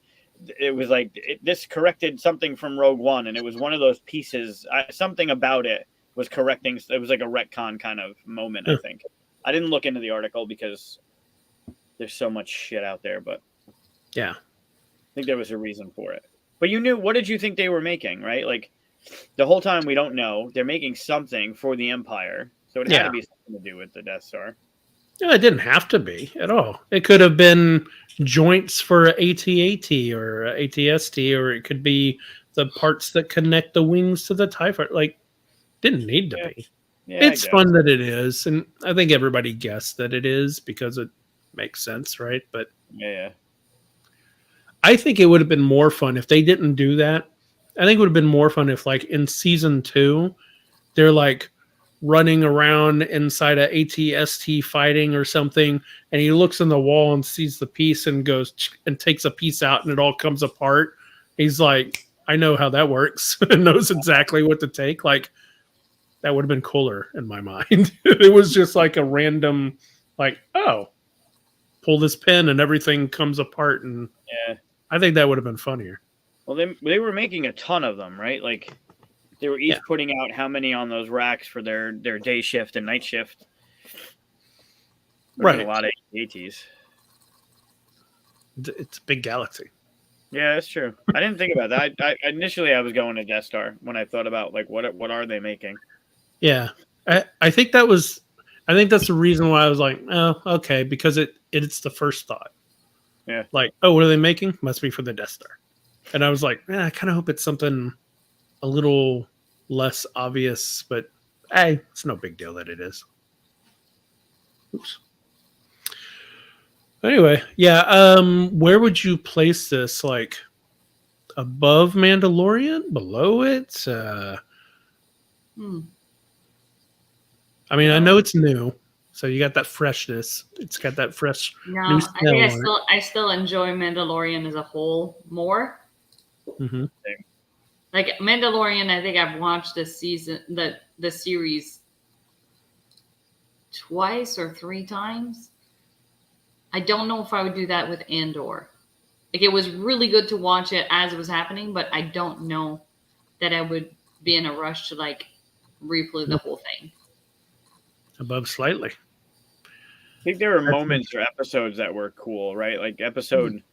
It was like this corrected something from Rogue One, and it was one of those pieces. Something about it was correcting. It was like a retcon kind of moment. I think. I didn't look into the article because there's so much shit out there, but yeah, I think there was a reason for it. But you knew. What did you think they were making? Right, like the whole time we don't know. They're making something for the Empire. So it had to be something to do with the Death Star. No, it didn't have to be at all. It could have been joints for AT-AT or ATST, or it could be the parts that connect the wings to the TIE Fighter. Like, didn't need to be. Yeah, it's fun that it is, and I think everybody guessed that it is because it makes sense, right? But yeah. I think it would have been more fun if they didn't do that. I think it would have been more fun if, like, in season 2, they're like running around inside a ATST fighting or something, and he looks in the wall and sees the piece and goes and takes a piece out and it all comes apart. He's like, I know how that works and knows exactly what to take. Like, that would have been cooler in my mind. It was just like a random, like, oh, pull this pin and everything comes apart. And I think that would have been funnier. Well, they were making a ton of them, right? Like, they were each putting out how many on those racks for their day shift and night shift. There's a lot of ATs. It's a big galaxy. Yeah, that's true. I didn't think about that. I initially I was going to Death Star when I thought about like what are they making? Yeah, I think that's the reason why I was like, oh, okay, because it's the first thought. Yeah. Like, oh, what are they making? Must be for the Death Star. And I was like, I kind of hope it's something a little less obvious, but hey, it's no big deal that it is. Oops. Anyway, where would you place this? Like above Mandalorian, below it? I mean, I know it's new, so you got that freshness. It's got that fresh. No, I think I still enjoy Mandalorian as a whole more. Mm-hmm. Like Mandalorian, I think I've watched this season, the series twice or 3 times. I don't know if I would do that with Andor. Like, it was really good to watch it as it was happening, but I don't know that I would be in a rush to like replay the whole thing. Above slightly. I think there were moments or episodes that were cool, right? Like episode,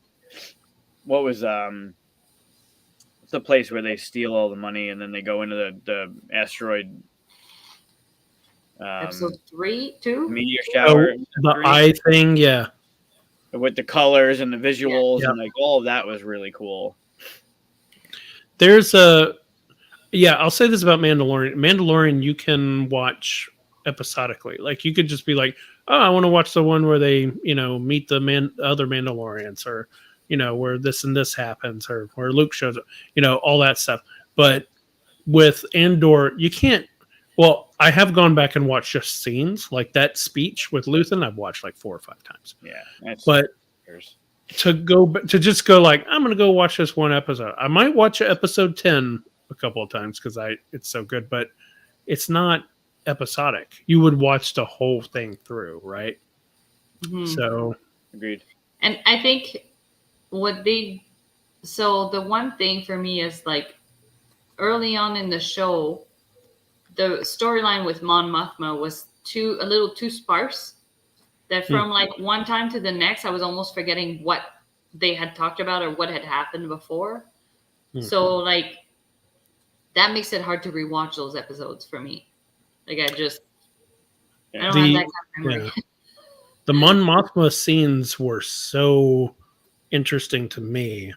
what was it's the place where they steal all the money and then they go into the asteroid. Episode 3, 2? Meteor shower. Oh, the eye thing, yeah. With the colors and the visuals and like all of that was really cool. There's I'll say this about Mandalorian. Mandalorian, you can watch episodically. Like, you could just be like, oh, I want to watch the one where they, meet the other Mandalorians, or, where this and this happens, or where Luke shows up, all that stuff. But with Andor, you can't. Well, I have gone back and watched just scenes like that speech with Luthen. I've watched like 4 or 5 times. Yeah, but to just go like, I'm gonna go watch this one episode. I might watch episode 10 a couple of times because it's so good, but it's not episodic. You would watch the whole thing through, right? Mm-hmm. So agreed. And I think the one thing for me is like early on in the show, the storyline with Mon Mothma was a little too sparse. That from like one time to the next, I was almost forgetting what they had talked about or what had happened before. So like that makes it hard to rewatch those episodes for me. Like I don't have that kind of memory. Yeah. The Mon Mothma scenes were so interesting to me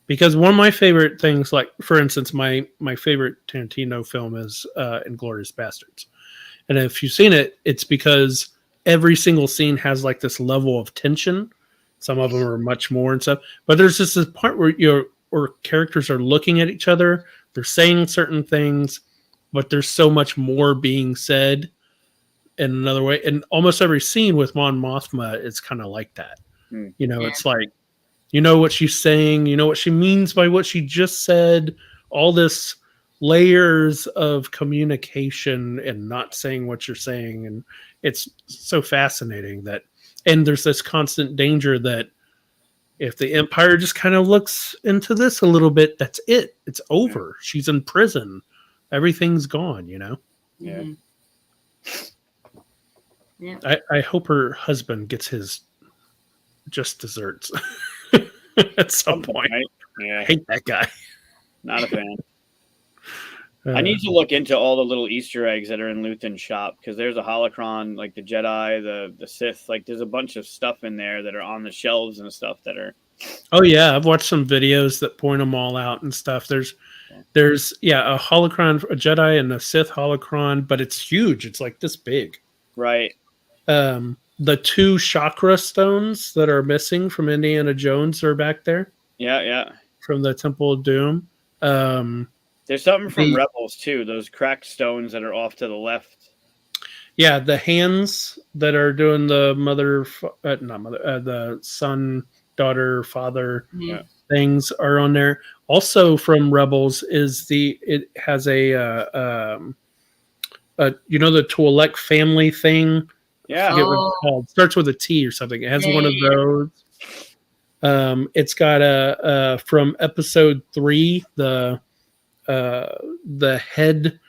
because one of my favorite things, like for instance, my favorite Tarantino film is Inglourious Bastards, and if you've seen it, it's because every single scene has like this level of tension. Some of them are much more and stuff, but there's just this part where characters are looking at each other, they're saying certain things, but there's so much more being said in another way. And almost every scene with Mon Mothma is kind of like that. It's like, what she's saying, what she means by what she just said, all this layers of communication and not saying what you're saying. And it's so fascinating and there's this constant danger that if the Empire just kind of looks into this a little bit, that's it. It's over. Yeah. She's in prison. Everything's gone, Yeah. Mm-hmm. Yeah. I hope her husband gets his just desserts at some point. Right? Yeah. I hate that guy. Not a fan. I need to look into all the little Easter eggs that are in Luthen's shop because there's a holocron, like the Jedi, the Sith. Like there's a bunch of stuff in there that are on the shelves and stuff that are. Oh yeah, I've watched some videos that point them all out and stuff. There's a holocron, a Jedi, and a Sith holocron, but it's huge. It's like this big. Right. The 2 chakra stones that are missing from Indiana Jones are back there. Yeah. From the Temple of Doom. There's something from Rebels too. Those cracked stones that are off to the left. Yeah, the hands that are doing the the son, daughter, father things are on there. Also from Rebels is it has the Twi'lek family thing. Yeah. I forget what it's called. It starts with a T or something. It has one of those. It's got from episode 3, the head,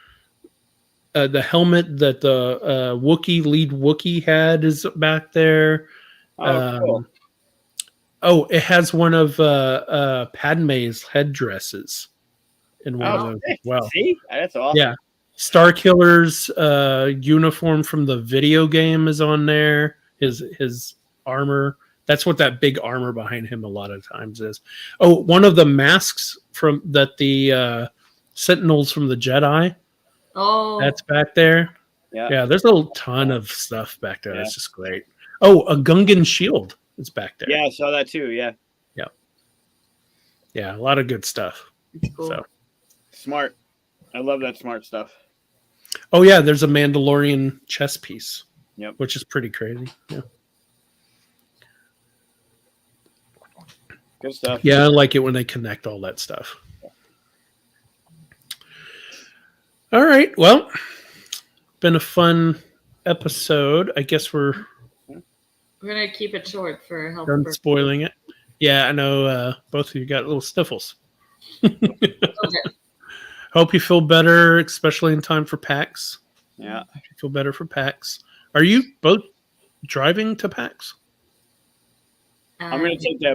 the helmet that the lead Wookiee had is back there. Cool. It has one of Padme's headdresses in one of those as well. See? That's awesome. Yeah. Starkiller's uniform from the video game is on there. His armor. That's what that big armor behind him a lot of times is. Oh, one of the masks from the Sentinels from the Jedi. Oh, that's back there. Yeah. There's a ton of stuff back there. That's just great. Oh, a Gungan shield is back there. Yeah, I saw that too. Yeah. A lot of good stuff. Cool. So smart. I love that smart stuff. Oh yeah, there's a Mandalorian chess piece. Yep. Which is pretty crazy. Yeah. Good stuff. Yeah, I like it when they connect all that stuff. All right. Well, been a fun episode. I guess we're gonna keep it short for help. Done spoiling it. Yeah, I know both of you got little sniffles. Hope you feel better, especially in time for PAX. Yeah. Hope you feel better for PAX. Are you both driving to PAX? I'm going to take the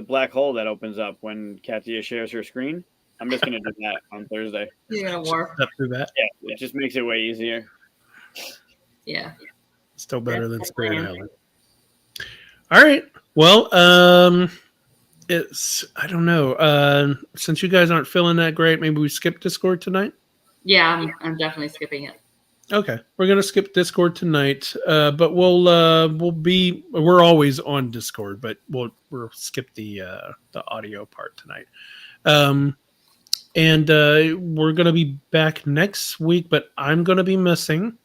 black hole that opens up when Katia shares her screen. I'm just going to do that on Thursday. You're going to warp up through that? Yeah, it just makes it way easier. Yeah. Still better than Spirit Island. All right. Well, I don't know. Since you guys aren't feeling that great, maybe we skip Discord tonight? Yeah, I'm definitely skipping it. Okay, we're gonna skip Discord tonight, but we're always on Discord, but we'll skip the audio part tonight. And we're gonna be back next week, but I'm gonna be missing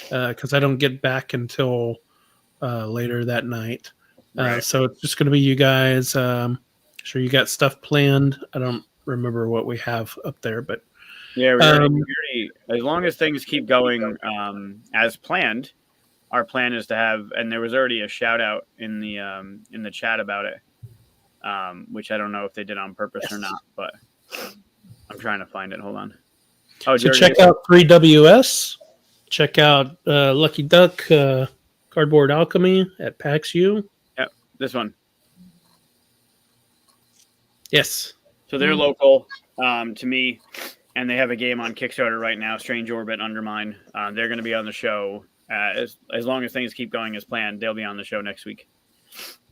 because I don't get back until later that night. Right. So it's just gonna be you guys. Sure, you got stuff planned. I don't remember what we have up there, but Yeah, we already, as long as things keep going as planned, our plan is to have, and there was already a shout out in the chat about it, which I don't know if they did on purpose or not, but I'm trying to find it. Hold on. Oh, so check out 3WS. Check out Lucky Duck Cardboard Alchemy at PAX U. Yep, this one. Yes. So they're local to me, and they have a game on Kickstarter right now, Strange Orbit Undermine. They're going to be on the show as long as things keep going as planned. They'll be on the show next week.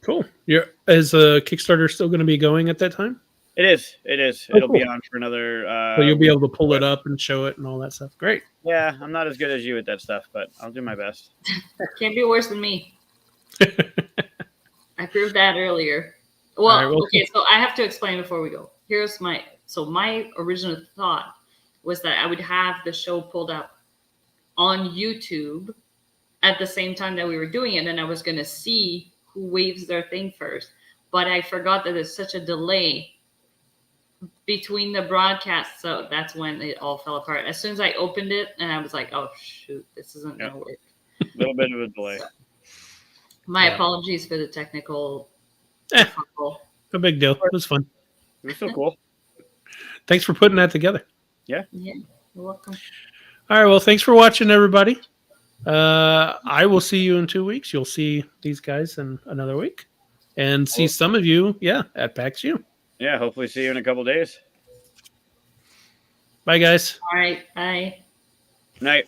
Cool. Is Kickstarter still going to be going at that time? It is. Oh, It'll cool. be on for another. So you'll be able to pull it up and show it and all that stuff. Great. Yeah, I'm not as good as you at that stuff, but I'll do my best. Can't be worse than me. I proved that earlier. Well, okay, so I have to explain before we go. Here's my original thought was that I would have the show pulled up on YouTube at the same time that we were doing it, and I was going to see who waves their thing first. But I forgot that there's such a delay between the broadcasts, so that's when it all fell apart. As soon as I opened it, and I was like, "Oh shoot, this isn't going to work." A little bit of a delay. So, my apologies for the technical. No big deal. It was fun. It was still cool. Thanks for putting that together. Yeah, you're welcome. All right. Well, thanks for watching, everybody. I will see you in 2 weeks. You'll see these guys in another week, and see some of you, at PAX U. Yeah, hopefully see you in a couple days. Bye, guys. All right, bye. Night.